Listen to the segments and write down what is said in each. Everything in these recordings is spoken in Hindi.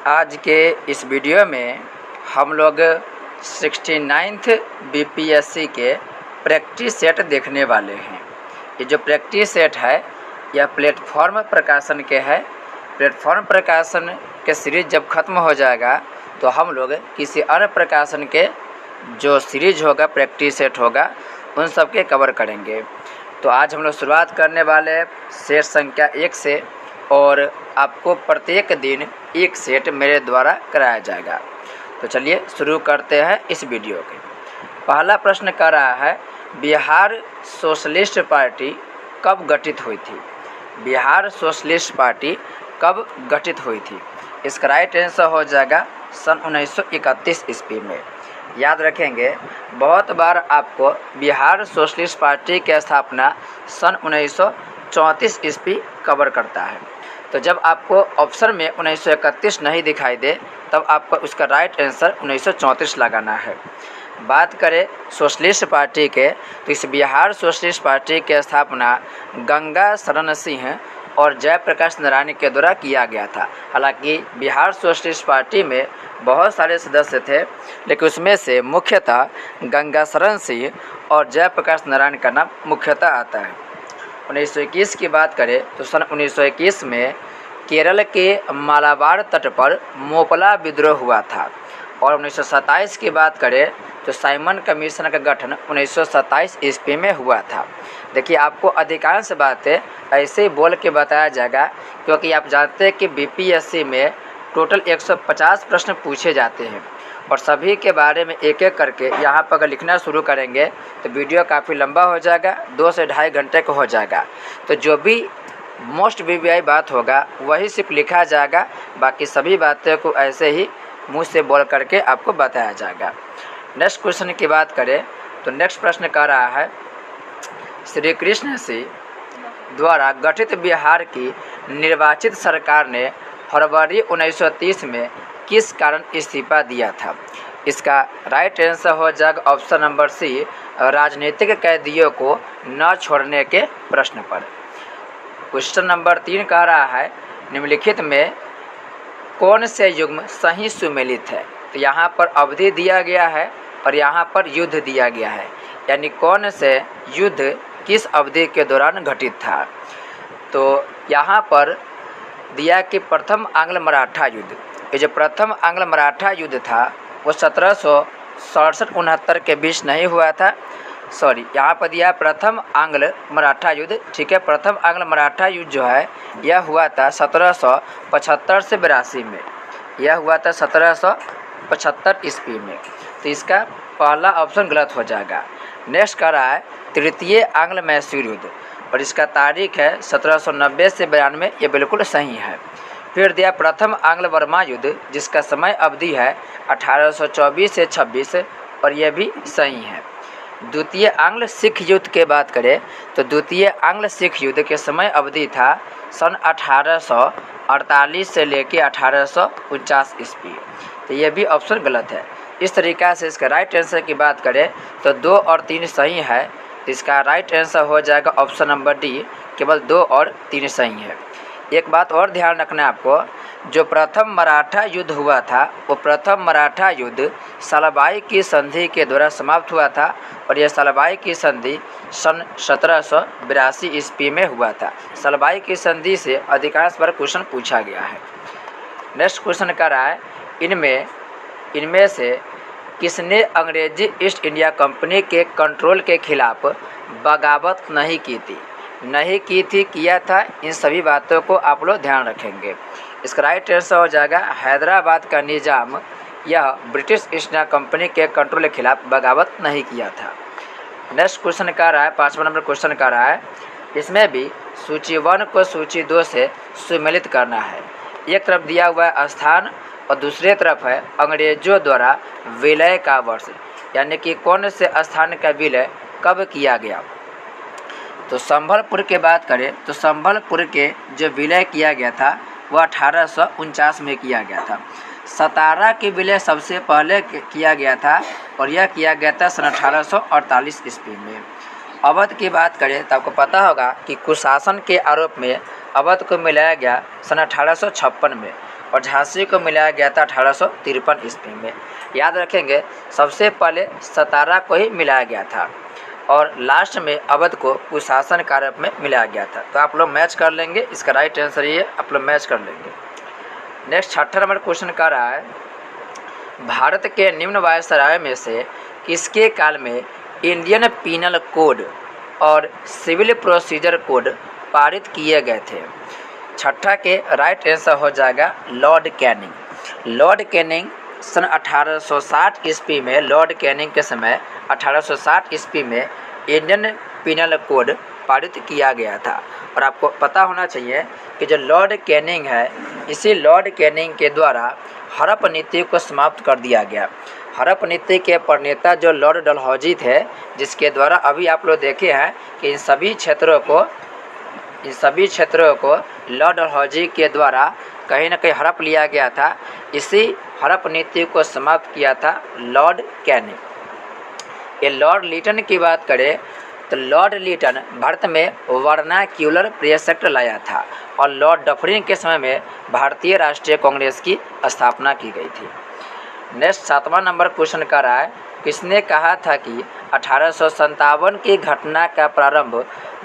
आज के इस वीडियो में हम लोग 69th बीपीएससी के प्रैक्टिस सेट देखने वाले हैं। ये जो प्रैक्टिस सेट है यह प्लेटफॉर्म प्रकाशन के है। प्लेटफॉर्म प्रकाशन के सीरीज जब ख़त्म हो जाएगा तो हम लोग किसी अन्य प्रकाशन के जो सीरीज होगा, प्रैक्टिस सेट होगा, उन सब के कवर करेंगे। तो आज हम लोग शुरुआत करने वाले हैं सेट संख्या 1 से, और आपको प्रत्येक दिन एक सेट मेरे द्वारा कराया जाएगा। तो चलिए शुरू करते हैं इस वीडियो के। पहला प्रश्न कर रहा है, बिहार सोशलिस्ट पार्टी कब गठित हुई थी? बिहार सोशलिस्ट पार्टी कब गठित हुई थी? इसका राइट आंसर हो जाएगा सन 1931 ईस्वी में। याद रखेंगे, बहुत बार आपको बिहार सोशलिस्ट पार्टी की स्थापना सन 1934 ईस्वी कवर करता है। तो जब आपको ऑप्शन में 1931 नहीं दिखाई दे तब आपको उसका राइट आंसर 1934 लगाना है। बात करें सोशलिस्ट पार्टी के, तो इस बिहार सोशलिस्ट पार्टी की स्थापना गंगा शरण सिंह और जयप्रकाश नारायण के द्वारा किया गया था। हालांकि बिहार सोशलिस्ट पार्टी में बहुत सारे सदस्य थे, लेकिन उसमें से मुख्यतः गंगा शरण सिंह और जयप्रकाश नारायण का नाम मुख्यतः आता है। 1921 की बात करें तो सन 1921 में केरल के मालाबार तट पर मोपला विद्रोह हुआ था। और 1927 की बात करें तो साइमन कमीशन का गठन 1927 ईस्वी में हुआ था। देखिए, आपको अधिकांश बातें ऐसे ही बोल के बताया जाएगा, क्योंकि आप जानते हैं कि बीपीएससी में टोटल 150 प्रश्न पूछे जाते हैं और सभी के बारे में एक एक करके यहाँ पर अगर लिखना शुरू करेंगे तो वीडियो काफ़ी लंबा हो जाएगा, 2 से ढाई घंटे का हो जाएगा। तो जो भी मोस्ट वीवीआई बात होगा वही सिर्फ लिखा जाएगा, बाकी सभी बातें को ऐसे ही मुँह से बोल करके आपको बताया जाएगा। नेक्स्ट क्वेश्चन की बात करें तो नेक्स्ट प्रश्न कर रहा है, श्री कृष्ण सिंह द्वारा गठित बिहार की निर्वाचित सरकार ने फरवरी 1930 में किस कारण इस्तीफा दिया था? इसका राइट आंसर हो जाएगा ऑप्शन नंबर सी, राजनीतिक कैदियों को न छोड़ने के प्रश्न पर। क्वेश्चन नंबर 3 कह रहा है, निम्नलिखित में कौन से युग्म सही सुमेलित है? तो यहाँ पर अवधि दिया गया है और यहाँ पर युद्ध दिया गया है, यानी कौन से युद्ध किस अवधि के दौरान घटित था। तो यहाँ पर दिया कि प्रथम आंग्ल मराठा युद्ध। ये जो प्रथम आंग्ल मराठा युद्ध था वो 1767-69 के बीच नहीं हुआ था। सॉरी, यहाँ पर दिया प्रथम आंग्ल मराठा युद्ध, ठीक है। प्रथम आंग्ल मराठा युद्ध जो है यह हुआ था 1775 से 82 में। यह हुआ था 1775 ईस्वी में। तो इसका पहला ऑप्शन गलत हो जाएगा। नेक्स्ट कर रहा है, तृतीय आंग्ल मैसूर युद्ध, और इसका तारीख है 1790 से 92। ये बिल्कुल सही है। फिर दिया प्रथम आंग्ल बर्मा युद्ध, जिसका समय अवधि है 1824 से 26, और यह भी सही है। द्वितीय आंग्ल सिख युद्ध के बात करें तो द्वितीय आंग्ल सिख युद्ध के समय अवधि था सन 1848 से लेकर 1849 ईस्वी। तो यह भी ऑप्शन गलत है। इस तरीक़ा से इसका राइट आंसर की बात करें तो 2 और 3 सही है। इसका राइट आंसर हो जाएगा ऑप्शन नंबर डी, केवल 2 और 3 सही है। एक बात और ध्यान रखना है आपको, जो प्रथम मराठा युद्ध हुआ था वो प्रथम मराठा युद्ध सलाबाई की संधि के द्वारा समाप्त हुआ था, और यह सलाबाई की संधि सन 1782 ईस्वी में हुआ था। सलाबाई की संधि से अधिकांश बार क्वेश्चन पूछा गया है। नेक्स्ट क्वेश्चन कर रहा है, इनमें से किसने अंग्रेजी ईस्ट इंडिया कंपनी के कंट्रोल के खिलाफ बगावत नहीं की थी? नहीं की थी, किया था, इन सभी बातों को आप लोग ध्यान रखेंगे। इसका राइट आंसर हो जाएगा हैदराबाद का निज़ाम यह ब्रिटिश ईस्ट इंडिया कंपनी के कंट्रोल के खिलाफ बगावत नहीं किया था। नेक्स्ट क्वेश्चन कर रहा है, 5वां नंबर क्वेश्चन कर रहा है, इसमें भी सूची 1 को सूची 2 से सुमेलित करना है। एक तरफ दिया हुआ है स्थान और दूसरे तरफ है अंग्रेजों द्वारा विलय का वर्ष, यानी कि कौन से स्थान का विलय कब किया गया। तो संभलपुर की बात करें तो संभलपुर के जो विलय किया गया था वह 1849 में किया गया था। सतारा के विलय सबसे पहले किया गया था और यह किया गया था सन 1848 ईस्वी में। अवध की बात करें तो आपको पता होगा कि कुशासन के आरोप में अवध को मिलाया गया सन 1856 में और झांसी को मिलाया गया था 1853 ईस्वी में। याद रखेंगे, सबसे पहले सतारा को ही मिलाया गया था और लास्ट में अवध को कुशासन के आरोप में मिलाया गया था। तो आप लोग मैच कर लेंगे, इसका राइट आंसर ये आप लोग मैच कर लेंगे। नेक्स्ट 6 नंबर क्वेश्चन का रहा है, भारत के निम्न वायसराय में से किसके काल में इंडियन पीनल कोड और सिविल प्रोसीजर कोड पारित किए गए थे? 6 के राइट आंसर हो जाएगा लॉर्ड कैनिंग। लॉर्ड कैनिंग सन 1860 ईस्वी में, लॉर्ड कैनिंग के समय 1860 ईस्वी में इंडियन पीनल कोड पारित किया गया था। और आपको पता होना चाहिए कि जो लॉर्ड कैनिंग है, इसी लॉर्ड कैनिंग के द्वारा हड़प नीति को समाप्त कर दिया गया। हड़प नीति के प्रणेता जो लॉर्ड डलहौजी थे, जिसके द्वारा अभी आप लोग देखे हैं कि इन सभी क्षेत्रों को लॉर्ड डलहौजी के द्वारा कहीं ना कहीं हड़प लिया गया था। इसी हड़प नीति को समाप्त किया था लॉर्ड कैनिंग। ये लॉर्ड लिटन की बात करें तो लॉर्ड लिटन भारत में वर्नाक्यूलर प्रेस एक्ट लाया था और लॉर्ड डफरिन के समय में भारतीय राष्ट्रीय कांग्रेस की स्थापना की गई थी। नेक्स्ट 7वां नंबर क्वेश्चन का रहा है, किसने कहा था कि 1857 की घटना का प्रारंभ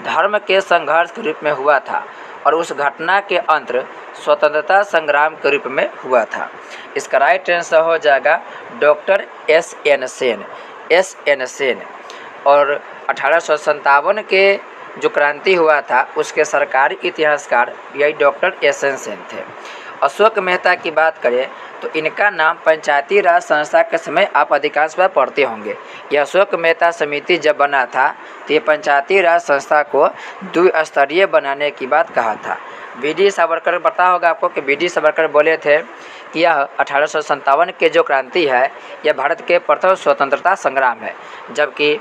धर्म के संघर्ष के रूप में हुआ था और उस घटना के अंत स्वतंत्रता संग्राम के रूप में हुआ था? इसका राइट आंसर हो जाएगा डॉक्टर एस.एन. सेन। और 1857 के जो क्रांति हुआ था उसके सरकारी इतिहासकार यही डॉक्टर एस.एन. सेन थे। अशोक मेहता की बात करें तो इनका नाम पंचायती राज संस्था के समय आप अधिकांश बार पढ़ते होंगे। यह अशोक मेहता समिति जब बना था तो ये पंचायती राज संस्था को द्विस्तरीय बनाने की बात कहा था। वी.डी. सावरकर, पता होगा आपको कि वी.डी. सावरकर बोले थे कि यह 1857 के जो क्रांति है यह भारत के प्रथम स्वतंत्रता संग्राम है, जबकि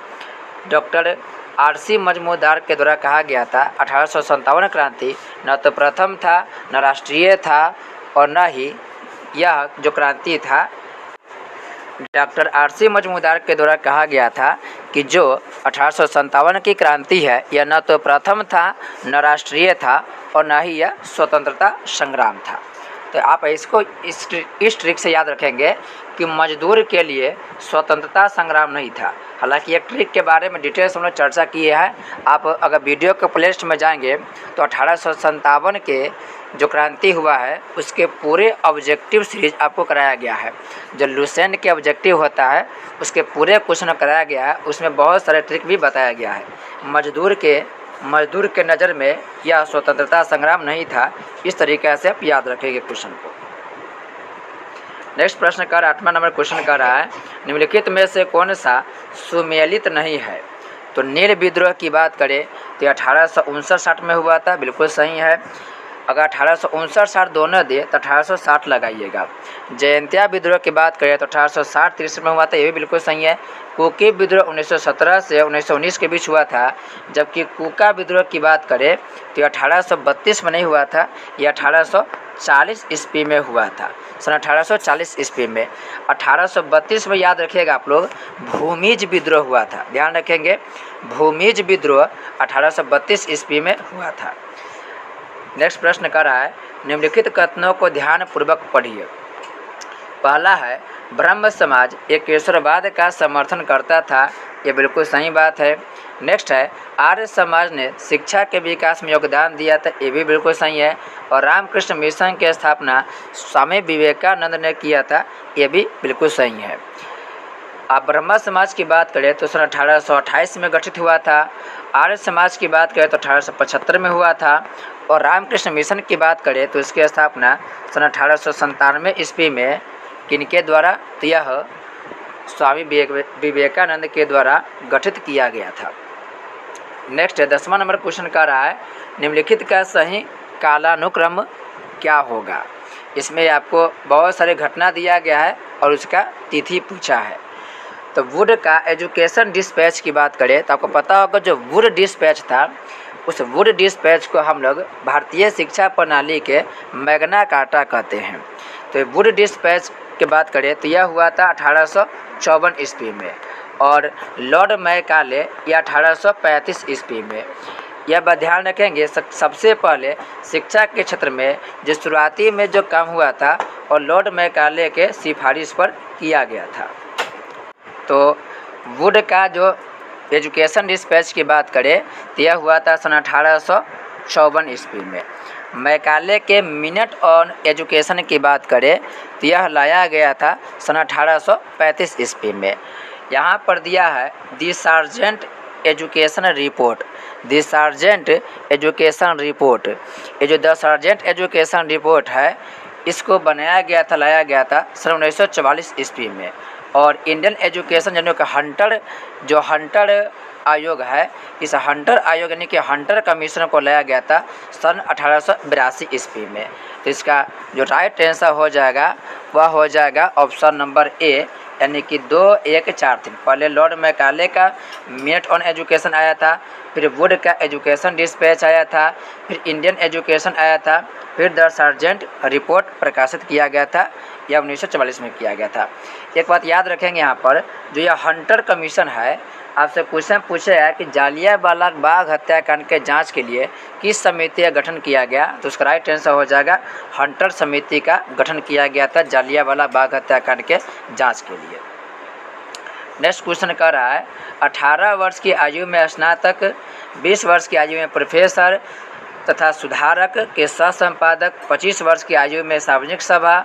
डॉक्टर आर.सी. मजमूदार के द्वारा कहा गया था 1857 क्रांति न तो प्रथम था, न राष्ट्रीय था और न ही यह जो क्रांति था डॉक्टर आर.सी. मजमूदार के द्वारा कहा गया था कि जो 1857 की क्रांति है यह न तो प्रथम था, न राष्ट्रीय था और न ही यह स्वतंत्रता संग्राम था। तो आप इसको इस ट्रिक से याद रखेंगे कि मजदूर के लिए स्वतंत्रता संग्राम नहीं था। हालांकि एक ट्रिक के बारे में डिटेल्स हम लोग चर्चा किए हैं। आप अगर वीडियो के प्लेलिस्ट में जाएंगे तो 1857 के जो क्रांति हुआ है उसके पूरे ऑब्जेक्टिव सीरीज आपको कराया गया है। जो लुसेंट के ऑब्जेक्टिव होता है उसके पूरे क्वेश्चन कराया गया है, उसमें बहुत सारे ट्रिक भी बताया गया है। मजदूर के नज़र में यह स्वतंत्रता संग्राम नहीं था। इस तरीके से आप याद रखेंगे क्वेश्चन को। नेक्स्ट प्रश्न का 8वां नंबर क्वेश्चन का रहा है, निम्नलिखित में से कौन सा सुमेलित नहीं है? तो नील विद्रोह की बात करें तो 1859-60 में हुआ था, बिल्कुल सही है। अगर 1859-60 दोनों दे तो 1860 लगाइएगा। जयंतिया विद्रोह की बात करें तो 1860-63 में हुआ था, ये भी बिल्कुल सही है। कुकी विद्रोह 1917 से 1919 के बीच हुआ था, जबकि कुका विद्रोह की बात करें तो 1832 में नहीं हुआ था, ये 1840 ईस्वी में हुआ था, सन 1840 ईस्वी में। 1832 में याद रखिएगा आप लोग भूमिज विद्रोह हुआ था, ध्यान रखेंगे भूमिज विद्रोह 1832 ईस्वी में हुआ था। नेक्स्ट प्रश्न कर रहा है, निम्नलिखित कथनों को ध्यानपूर्वक पढ़िए। पहला है, ब्रह्म समाज एकेश्वरवाद का समर्थन करता था, ये बिल्कुल सही बात है। नेक्स्ट है, आर्य समाज ने शिक्षा के विकास में योगदान दिया था, ये भी बिल्कुल सही है। और रामकृष्ण मिशन की स्थापना स्वामी विवेकानंद ने किया था, ये भी बिल्कुल सही है। आप ब्रह्म समाज की बात करें तो सन 1828 में गठित हुआ था। आर्य समाज की बात करें तो 1875 में हुआ था। और रामकृष्ण मिशन की बात करें तो इसकी स्थापना सन 1897 ईस्वी में किनके द्वारा? तो यह स्वामी विवेकानंद के द्वारा गठित किया गया था। नेक्स्ट है 10वां नंबर क्वेश्चन का रहा है, निम्नलिखित का सही कालानुक्रम क्या होगा? इसमें आपको बहुत सारे घटना दिया गया है और उसका तिथि पूछा है। तो वुड का एजुकेशन डिस्पैच की बात करें तो आपको पता होगा जो वुड डिस्पैच था, उस वुड डिस्पैच को हम लोग भारतीय शिक्षा प्रणाली के मैग्ना कार्टा कहते हैं। तो वुड डिस्पैच की बात करें तो यह हुआ था 1854 ईस्वी में। और लॉर्ड मैकाले यह 1835 ईस्वी में। यह बात ध्यान रखेंगे, सबसे पहले शिक्षा के क्षेत्र में जो शुरुआती में जो काम हुआ था और लॉर्ड मैकाले के सिफारिश पर किया गया था। तो वुड का जो एजुकेशन डिस्पैच की बात करें तो यह हुआ था सन 1854 ईस्वी में। मैकाले के मिनट ऑन एजुकेशन की बात करें तो यह लाया गया था सन 1835 ईस्वी में। यहाँ पर दिया है दी सार्जेंट एजुकेशन रिपोर्ट, दी सार्जेंट एजुकेशन रिपोर्ट। ये जो द सार्जेंट एजुकेशन रिपोर्ट है इसको बनाया गया था, लाया गया था सन 1944 ईस्वी में। और इंडियन एजुकेशन यानी कि हंटर आयोग है, इस हंटर आयोग यानी कि हंटर कमीशन को लाया गया था सन 1882 ईस्वी में। तो इसका जो राइट आंसर हो जाएगा वह हो जाएगा ऑप्शन नंबर ए, यानी कि 2143। पहले लॉर्ड मैकाले का मिनट ऑन एजुकेशन आया था, फिर वुड का एजुकेशन डिस्पैच आया था, फिर इंडियन एजुकेशन आया था, फिर द सार्जेंट रिपोर्ट प्रकाशित किया गया था, यह 1944 में किया गया था। एक बात याद रखेंगे यहाँ पर, जो यह हंटर कमीशन है, आपसे क्वेश्चन पूछेगा कि जालियांवाला बाग हत्याकांड के जांच के लिए किस समिति का गठन किया गया, तो उसका राइट आंसर हो जाएगा हंटर समिति का गठन किया गया था जालियांवाला बाग हत्याकांड के जांच के लिए। नेक्स्ट क्वेश्चन कर रहा है 18 वर्ष की आयु में स्नातक, 20 वर्ष की आयु में प्रोफेसर तथा सुधारक के सह संपादक, 25 वर्ष की आयु में सार्वजनिक सभा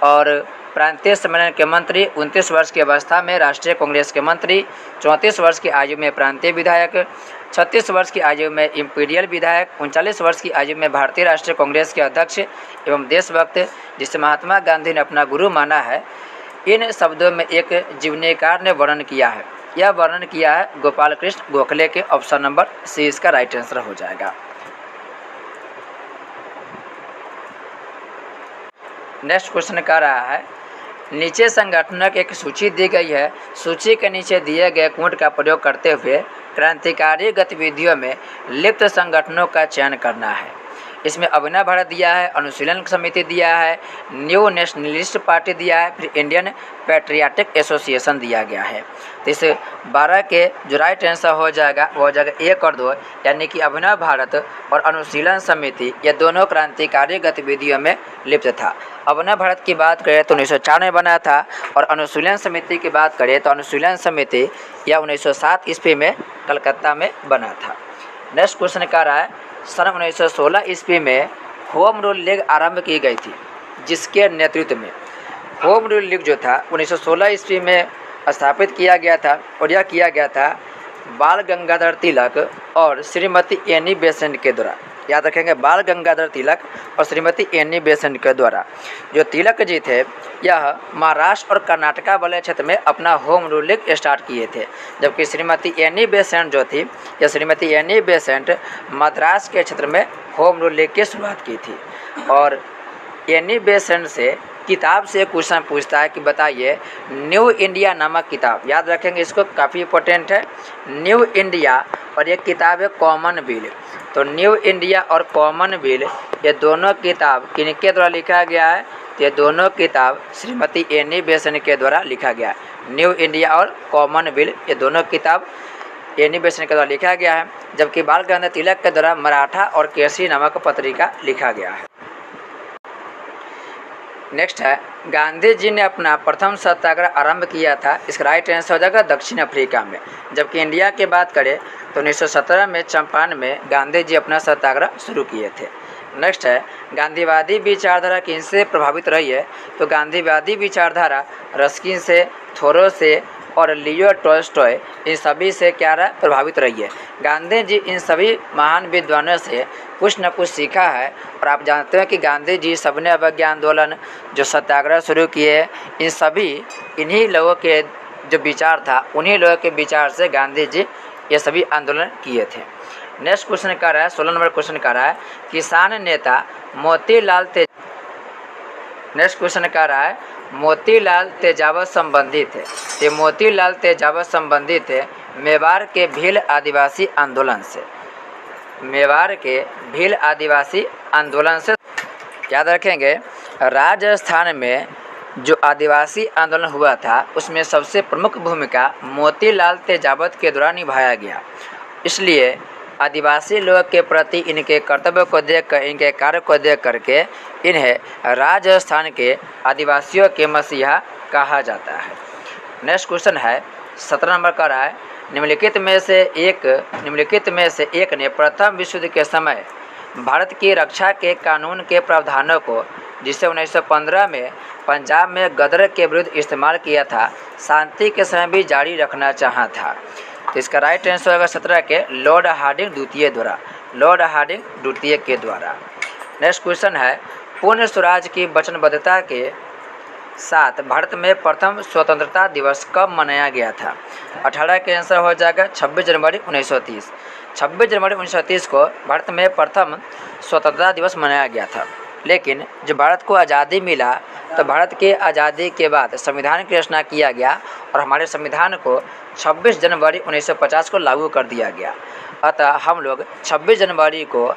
और प्रांतीय सम्मेलन के मंत्री, 29 वर्ष की अवस्था में राष्ट्रीय कांग्रेस के मंत्री, 34 वर्ष की आयु में प्रांतीय विधायक, 36 वर्ष की आयु में इम्पीरियल विधायक, 39 वर्ष की आयु में भारतीय राष्ट्रीय कांग्रेस के अध्यक्ष एवं देशभक्त जिसे महात्मा गांधी ने अपना गुरु माना है। इन शब्दों में एक जीवनीकार ने वर्णन किया है, यह वर्णन किया है गोपाल कृष्ण गोखले के। ऑप्शन नंबर सी इसका राइट आंसर हो जाएगा। नेक्स्ट क्वेश्चन कर रहा है नीचे संगठनों की एक सूची दी गई है, सूची के नीचे दिए गए कोड का प्रयोग करते हुए क्रांतिकारी गतिविधियों में लिप्त संगठनों का चयन करना है। इसमें अभिनव भारत दिया है, अनुशीलन समिति दिया है, न्यू नेशनलिस्ट पार्टी दिया है, फिर इंडियन पैट्रियाटिक एसोसिएशन दिया गया है। तो इस 12 के जो राइट आंसर हो जाएगा वो हो जाएगा 1 और 2, यानी कि अभिनव भारत और अनुशीलन समिति ये दोनों क्रांतिकारी गतिविधियों में लिप्त था। अभिनव भारत की बात करें तो 1904 में बना था और अनुशीलन समिति की बात करें तो अनुशीलन समिति यह 1907 ईस्वी में कलकत्ता में बना था। नेक्स्ट क्वेश्चन कह रहा है सन 1916 ईस्वी में होम रूल लीग आरंभ की गई थी, जिसके नेतृत्व में होम रूल लीग जो था 1916 ईस्वी में स्थापित किया गया था और यह किया गया था बाल गंगाधर तिलक और श्रीमती एनी बेसेंट के द्वारा। याद रखेंगे, बाल गंगाधर तिलक और श्रीमती एनी बेसेंट के द्वारा। जो तिलक जी थे यह महाराष्ट्र और कर्नाटका वाले क्षेत्र में अपना होम रूल लीग स्टार्ट किए थे, जबकि श्रीमती एनी बेसेंट जो थी या श्रीमती एनी बेसेंट मद्रास के क्षेत्र में होम रूल लीग की शुरुआत की थी। और एनी बेसेंट से किताब से क्वेश्चन पूछता है कि बताइए न्यू इंडिया नामक किताब, याद रखेंगे इसको, काफ़ी इंपॉर्टेंट है। न्यू इंडिया और एक किताब है कॉमनवेल्थ। तो न्यू इंडिया और कॉमनवेल्थ ये दोनों किताब किनके द्वारा लिखा गया है, तो ये दोनों किताब श्रीमती एनी बेसेंट के द्वारा लिखा गया है। न्यू इंडिया और कॉमनवेल्थ ये दोनों किताब एनी बेसेंट के द्वारा लिखा गया है, जबकि बाल गंगाधर तिलक के द्वारा मराठा और केसरी नामक पत्रिका लिखा गया है। नेक्स्ट है गांधी जी ने अपना प्रथम सत्याग्रह आरंभ किया था, इसका राइट आंसर हो जाएगा दक्षिण अफ्रीका में। जबकि इंडिया की बात करें तो 1917 में चंपारण में गांधी जी अपना सत्याग्रह शुरू किए थे। नेक्स्ट है गांधीवादी विचारधारा किनसे प्रभावित रही है, तो गांधीवादी विचारधारा रस्किन से, थोरो से और लियो टॉल्स्टॉय इन सभी से क्या रहा प्रभावित रही है। गांधी जी इन सभी महान विद्वानों से कुछ न कुछ सीखा है। और आप जानते हैं कि गांधी जी सबने अवज्ञा आंदोलन जो सत्याग्रह शुरू किए, इन सभी इन्हीं लोगों के जो विचार था उन्हीं लोगों के विचार से गांधी जी ये सभी आंदोलन किए थे। नेक्स्ट क्वेश्चन कर रहा है 16 नंबर क्वेश्चन कर रहा है किसान नेता मोतीलाल नेक्स्ट क्वेश्चन कर रहा है मोतीलाल तेजावत संबंधित थे। ये मोतीलाल तेजावत संबंधित थे मेवाड़ के भील आदिवासी आंदोलन से। मेवाड़ के भील आदिवासी आंदोलन से याद रखेंगे। राजस्थान में जो आदिवासी आंदोलन हुआ था उसमें सबसे प्रमुख भूमिका मोतीलाल तेजावत के द्वारा निभाया गया। इसलिए आदिवासी लोग के प्रति इनके कर्तव्य को देखकर, इनके कार्य को देख करके इन्हें राजस्थान के आदिवासियों के मसीहा कहा जाता है। नेक्स्ट क्वेश्चन है 17 नंबर का रहा है, निम्नलिखित में से एक ने प्रथम विश्व युद्ध के समय भारत की रक्षा के कानून के प्रावधानों को, जिसे 1915 में पंजाब में गदर के विरुद्ध इस्तेमाल किया था, शांति के समय भी जारी रखना चाहा था। तो इसका राइट आंसर होगा 17 के लॉर्ड हार्डिंग द्वितीय के द्वारा। नेक्स्ट क्वेश्चन है, पूर्ण स्वराज की वचनबद्धता के साथ भारत में प्रथम स्वतंत्रता दिवस कब मनाया गया था? 18 के आंसर हो जाएगा 26 जनवरी 1930। 26 जनवरी 1930 को भारत में प्रथम स्वतंत्रता दिवस मनाया गया था। लेकिन जब भारत को आज़ादी मिला तो भारत के आज़ादी के बाद संविधान की रचना किया गया और हमारे संविधान को 26 जनवरी 1950 को लागू कर दिया गया। अतः हम लोग 26 जनवरी को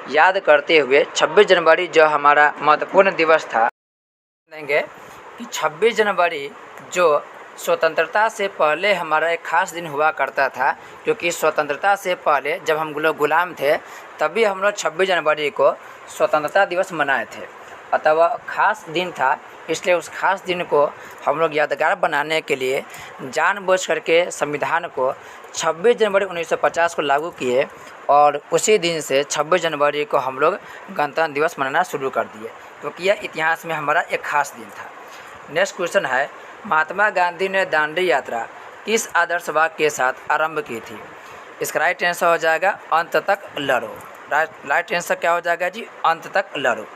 याद करते हुए 26 जनवरी जो हमारा महत्वपूर्ण दिवस था, देंगे कि 26 जनवरी जो स्वतंत्रता से पहले हमारा एक ख़ास दिन हुआ करता था, क्योंकि स्वतंत्रता से पहले जब हम लोग गुलाम थे तभी हम लोग 26 जनवरी को स्वतंत्रता दिवस मनाए थे। अतः वह खास दिन था, इसलिए उस खास दिन को हम लोग यादगार बनाने के लिए जानबूझ करके संविधान को 26 जनवरी 1950 को लागू किए और उसी दिन से 26 जनवरी को हम लोग गणतंत्र दिवस मनाना शुरू कर दिए, क्योंकि यह इतिहास में हमारा एक खास दिन था। नेक्स्ट क्वेश्चन है, महात्मा गांधी ने दांडी यात्रा किस आदर्श वाक्य के साथ आरंभ की थी? इसका राइट आंसर हो जाएगा अंत तक लड़ो। राइट आंसर क्या हो जाएगा जी? अंत तक लड़ो।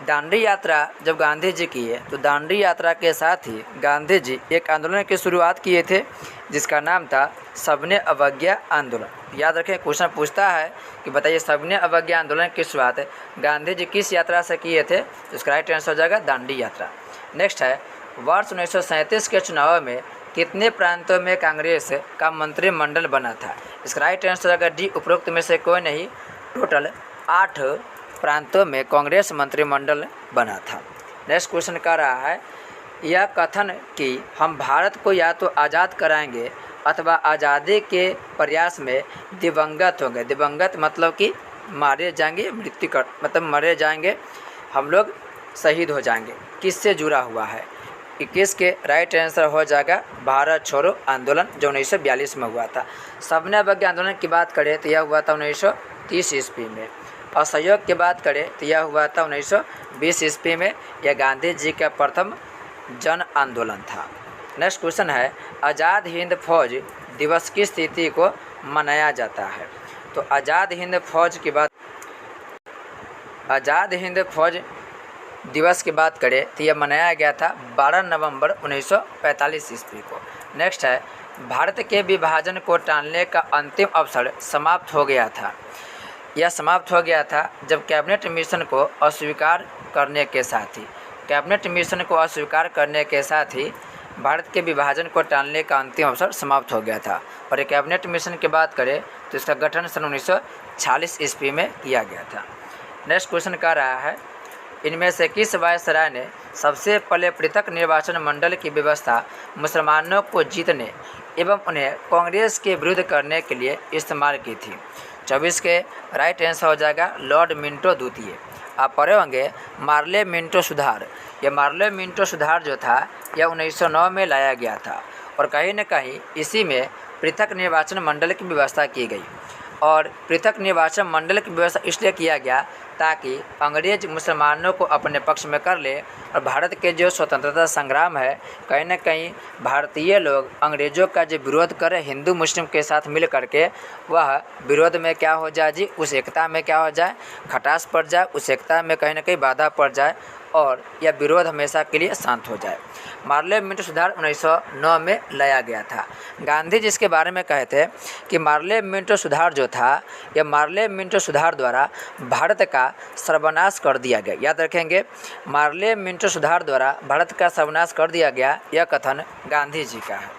दांडी यात्रा जब गांधी जी किए तो दांडी यात्रा के साथ ही गांधी जी एक आंदोलन की शुरुआत किए थे जिसका नाम था सबने अवज्ञा आंदोलन। याद रखें, क्वेश्चन पूछता है कि बताइए सबने अवज्ञा आंदोलन की शुरुआत गांधी जी किस यात्रा से किए थे? तो इसका राइट आंसर हो जाएगा दांडी यात्रा। नेक्स्ट है, वर्ष 1937 के चुनाव में कितने प्रांतों में कांग्रेस का मंत्रिमंडल बना था? इसका राइट आंसर होगा डी, उपरोक्त में से कोई नहीं। टोटल 8 प्रांतों में कांग्रेस मंत्रिमंडल बना था। नेक्स्ट क्वेश्चन कर रहा है, यह कथन कि हम भारत को या तो आज़ाद कराएंगे अथवा आज़ादी के प्रयास में दिवंगत होंगे। दिवंगत मतलब कि मारे जाएंगे, मृत्यु कर मतलब मरे जाएंगे, हम लोग शहीद हो जाएंगे, किससे जुड़ा हुआ है? 21 के राइट आंसर हो जाएगा भारत छोड़ो आंदोलन जो 1942 में हुआ था। सबने अवज्ञा आंदोलन की बात करें तो यह हुआ था 1930 ईस्वी में। असहयोग की बात करें तो यह हुआ था 1920 ईस्वी में। यह गांधी जी का प्रथम जन आंदोलन था। नेक्स्ट क्वेश्चन है, आज़ाद हिंद फौज दिवस की तिथि को मनाया जाता है? तो आज़ाद हिंद फौज दिवस की बात करें तो यह मनाया गया था 12 नवंबर 1945 ईस्वी को। नेक्स्ट है, भारत के विभाजन को टालने का अंतिम अवसर समाप्त हो गया था। यह समाप्त हो गया था जब कैबिनेट मिशन को अस्वीकार करने के साथ ही भारत के विभाजन को टालने का अंतिम अवसर समाप्त हो गया था। और एक कैबिनेट मिशन की बात करें तो इसका गठन सन 1946 ईस्वी में किया गया था। नेक्स्ट क्वेश्चन कह रहा है, इनमें से किस वायसराय ने सबसे पहले पृथक निर्वाचन मंडल की व्यवस्था मुसलमानों को जीतने एवं उन्हें कांग्रेस के विरुद्ध करने के लिए इस्तेमाल की थी? 24 के राइट आंसर हो जाएगा लॉर्ड मिंटो द्वितीय। आप पढ़े होंगे मार्ले मिंटो सुधार। यह मार्ले मिंटो सुधार जो था यह 1909 में लाया गया था और कहीं न कहीं इसी में पृथक निर्वाचन मंडल की व्यवस्था की गई। और पृथक निर्वाचन मंडल की व्यवस्था इसलिए किया गया ताकि अंग्रेज मुसलमानों को अपने पक्ष में कर ले और भारत के जो स्वतंत्रता संग्राम है कहीं न कहीं भारतीय लोग अंग्रेज़ों का जो विरोध करे हिंदू मुस्लिम के साथ मिल करके वह विरोध में क्या हो जाए जी, उस एकता में क्या हो जाए, खटास पड़ जाए, उस एकता में कहीं न कहीं बाधा पड़ जाए और यह विरोध हमेशा के लिए शांत हो जाए। मार्ले मिंटो सुधार 1909 में लाया गया था। गांधी जी इसके बारे में कहे थे कि मार्ले मिंटो सुधार जो था यह मार्ले मिंटो सुधार द्वारा भारत का सर्वनाश कर दिया गया। याद रखेंगे, मार्ले मिंटो सुधार द्वारा भारत का सर्वनाश कर दिया गया, यह कथन गांधी जी का है।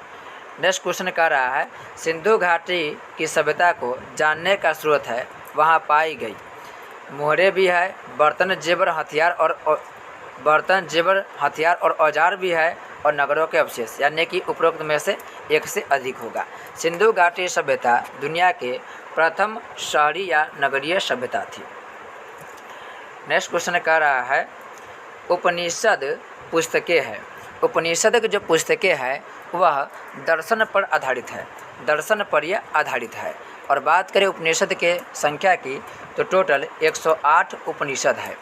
नेक्स्ट क्वेश्चन कह रहा है, सिंधु घाटी की सभ्यता को जानने का स्रोत है वहाँ पाई गई मोहरे भी है, बर्तन जेवर हथियार और बर्तन, जेवर, हथियार और औजार भी है, और नगरों के अवशेष, यानी कि उपरोक्त में से एक से अधिक होगा। सिंधु घाटी सभ्यता दुनिया के प्रथम शहरी या नगरीय सभ्यता थी। नेक्स्ट क्वेश्चन कह रहा है उपनिषद पुस्तकें हैं। उपनिषद की जो पुस्तकें हैं वह दर्शन पर आधारित है, दर्शन पर यह आधारित है। और बात करें उपनिषद के संख्या की तो टोटल 108 उपनिषद है।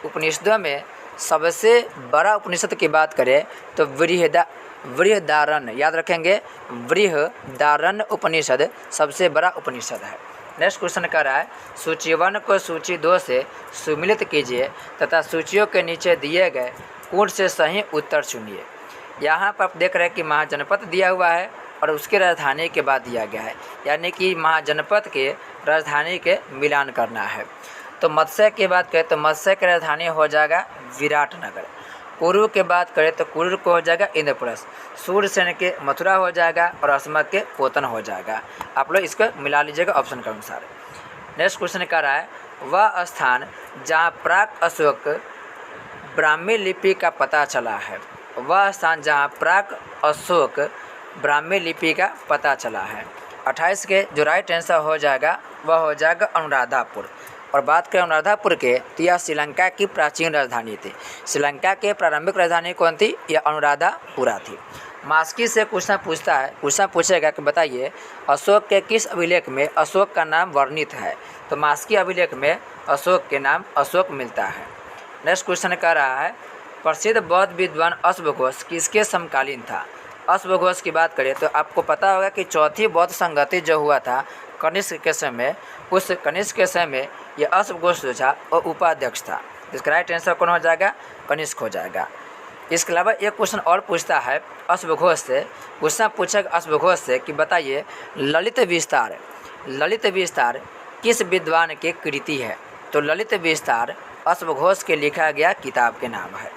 उपनिषदों में सबसे बड़ा उपनिषद की बात करें तो बृहदारण्य, याद रखेंगे, बृहदारण्य उपनिषद सबसे बड़ा उपनिषद है। नेक्स्ट क्वेश्चन कर रहा है सूची 1 को सूची 2 से सुमिलित कीजिए तथा सूचियों के नीचे दिए गए कूट से सही उत्तर चुनिए। यहाँ पर आप देख रहे हैं कि महाजनपद दिया हुआ है और उसके राजधानी के बाद दिया गया है, यानी कि महाजनपद के राजधानी के मिलान करना है। तो मत्स्य की बात करें तो मत्स्य की राजधानी हो जाएगा विराटनगर। कुरु की बात करें तो कुरु को हो जाएगा इंद्रप्रस्थ। सूर्यसेन के मथुरा हो जाएगा और अस्मक के पोतन हो जाएगा। आप लोग इसको मिला लीजिएगा ऑप्शन के अनुसार। नेक्स्ट क्वेश्चन कर रहा है वह स्थान जहाँ प्राक अशोक ब्राह्मी लिपि का पता चला है। वह स्थान जहाँ प्राक अशोक ब्राह्मी लिपि का पता चला है। 28 के जो राइट आंसर हो जाएगा वह हो जाएगा अनुराधापुर। और बात करें अनुराधापुर के तो यह श्रीलंका की प्राचीन राजधानी थी। श्रीलंका के प्रारंभिक राजधानी कौन थी? यह अनुराधापुरा थी। मास्की से क्वेश्चन पूछेगा कि बताइए अशोक के किस अभिलेख में अशोक का नाम वर्णित है। तो मास्की अभिलेख में अशोक के नाम अशोक मिलता है। नेक्स्ट क्वेश्चन कह रहा है प्रसिद्ध बौद्ध विद्वान अश्वघोष किसके समकालीन था। अश्वघोष की बात करें तो आपको पता होगा कि चौथी बौद्ध संगति जो हुआ था कनिष्क के समय, उस कनिष्क के समय यह अश्वघोष जो था वो उपाध्यक्ष था। इसका राइट आंसर कौन हो जाएगा? कनिष्क हो जाएगा। इसके अलावा एक क्वेश्चन और पूछता है अश्वघोष से, क्वेश्चन पूछेगा अश्वघोष से कि बताइए ललित विस्तार किस विद्वान की कृति है। तो ललित विस्तार अश्वघोष के लिखा गया किताब के नाम है।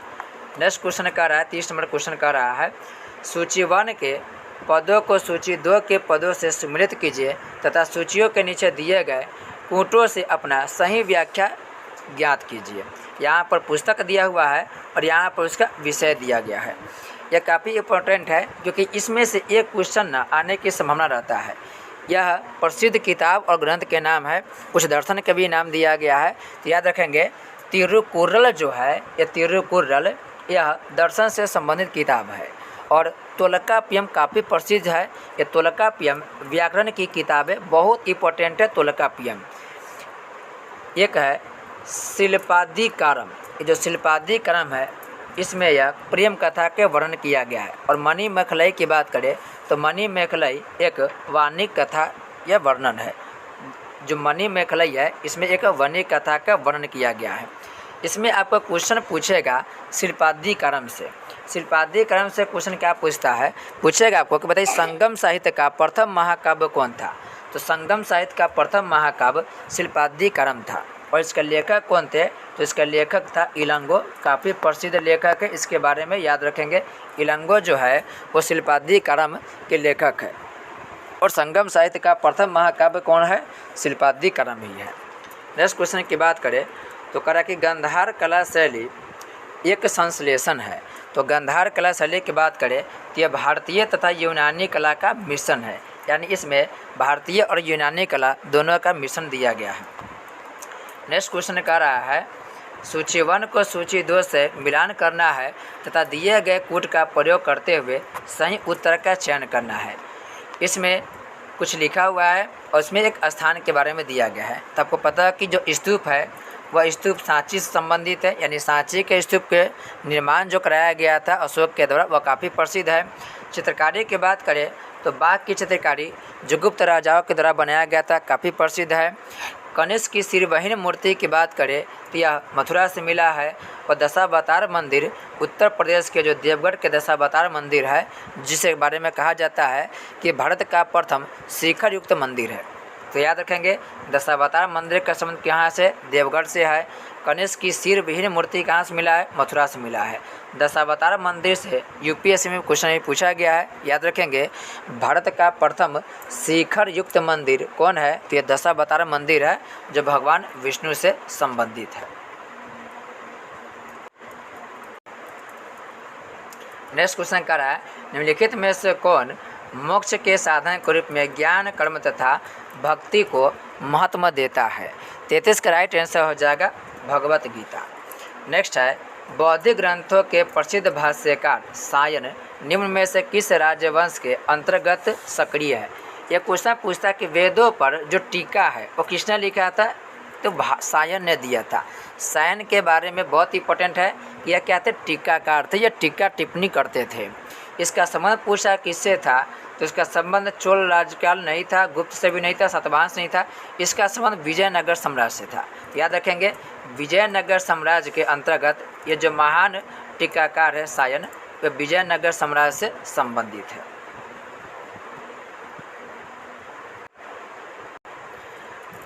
नेक्स्ट क्वेश्चन कर रहा है 30 नंबर क्वेश्चन कर रहा है सूची 1 के पदों को सूची 2 के पदों से सम्मिलित कीजिए तथा सूचियों के नीचे दिए गए कूटों से अपना सही व्याख्या ज्ञात कीजिए। यहाँ पर पुस्तक दिया हुआ है और यहाँ पर उसका विषय दिया गया है। यह काफ़ी इम्पोर्टेंट है क्योंकि इसमें से एक क्वेश्चन न आने की संभावना रहता है। यह प्रसिद्ध किताब और ग्रंथ के नाम है, कुछ दर्शन के भी नाम दिया गया है। तो याद रखेंगे तिरुकुर्रल जो है, यह तिरुकुर्रल यह दर्शन से संबंधित किताब है। और तोलकाप्पियम काफ़ी प्रसिद्ध है। ये तोलकाप्पियम व्याकरण की किताबें बहुत इंपॉर्टेंट है। तोलकाप्पियम एक है शिल्पादिकारम। ये जो शिल्पादिकारम है इसमें यह प्रेम कथा के वर्णन किया गया है। और मणिमेखलाई की बात करें तो मणिमेखलाई एक वाणिक कथा या वर्णन है। जो मणिमेखलाई है इसमें एक वाणिक कथा का वर्णन किया गया है। इसमें आपको क्वेश्चन पूछेगा शिल्पादिकारम से। शिल्पादिकारम से क्वेश्चन क्या पूछता है? पूछेगा आपको कि बताइए संगम साहित्य का प्रथम महाकाव्य कौन था। तो संगम साहित्य का प्रथम महाकाव्य शिल्पादिकारम था। और इसका लेखक कौन थे? तो इसका लेखक था इलंगो, काफ़ी प्रसिद्ध लेखक है। इसके बारे में याद रखेंगे, इलंगो जो है वो शिल्पादिकारम के लेखक है। और संगम साहित्य का प्रथम महाकाव्य कौन है? शिल्पादिकारम ही है। नेक्स्ट क्वेश्चन की बात करें तो कह रहा कि गांधार कला शैली एक संश्लेषण है। तो गांधार कला शैली की बात करें तो यह भारतीय तथा यूनानी कला का मिश्रण है, यानी इसमें भारतीय और यूनानी कला दोनों का मिश्रण दिया गया है। नेक्स्ट क्वेश्चन कह रहा है सूची 1 को सूची 2 से मिलान करना है तथा दिए गए कूट का प्रयोग करते हुए सही उत्तर का चयन करना है। इसमें कुछ लिखा हुआ है और इसमें एक स्थान के बारे में दिया गया है। तो आपको पता है कि जो स्तूप है वह स्तूप सांची से संबंधित है, यानी सांची के स्तूप के निर्माण जो कराया गया था अशोक के द्वारा वह काफ़ी प्रसिद्ध है। चित्रकारी की बात करें तो बाघ की चित्रकारी जो गुप्त राजाओं के द्वारा बनाया गया था काफ़ी प्रसिद्ध है। कनिष्क की सिरवहीन मूर्ति की बात करें तो यह मथुरा से मिला है। और दशावतार मंदिर उत्तर प्रदेश के जो देवगढ़ के दशावतार मंदिर है जिसके बारे में कहा जाता है कि भारत का प्रथम शिखर युक्त मंदिर है। तो याद रखेंगे दशावतार मंदिर का संबंध कहाँ से? देवगढ़ से है। कनिष्क की सिरविहीन मूर्ति कहाँ से मिला है? मथुरा से मिला है। दशावतार मंदिर से यूपीएससी में क्वेश्चन भी पूछा गया है। याद रखेंगे भारत का प्रथम शिखर युक्त मंदिर कौन है? तो यह दशावतार मंदिर है जो भगवान विष्णु से संबंधित है। नेक्स्ट क्वेश्चन कर रहा है, निम्नलिखित में से कौन मोक्ष के साधन के रूप में ज्ञान, कर्म तथा भक्ति को महत्व देता है? 33 का राइट आंसर हो जाएगा भगवत गीता। नेक्स्ट है, बौद्धिक ग्रंथों के प्रसिद्ध भाष्यकार सायन निम्न में से किस राजवंश के अंतर्गत सक्रिय है? यह क्वेश्चन पूछता है कि वेदों पर जो टीका है वो किसने लिखा था? तो सायन ने दिया था। सायन के बारे में बहुत इंपॉर्टेंट है, यह क्या थे? टीकाकार थे, यह टीका टिप्पणी करते थे। इसका संबंध पूछा किससे था? तो इसका संबंध चोल राजकाल नहीं था, गुप्त से भी नहीं था, सातवाहन नहीं था, इसका संबंध विजयनगर साम्राज्य से था। याद रखेंगे, विजयनगर साम्राज्य के अंतर्गत ये जो महान टीकाकार है सायन, वह विजयनगर साम्राज्य से संबंधित है।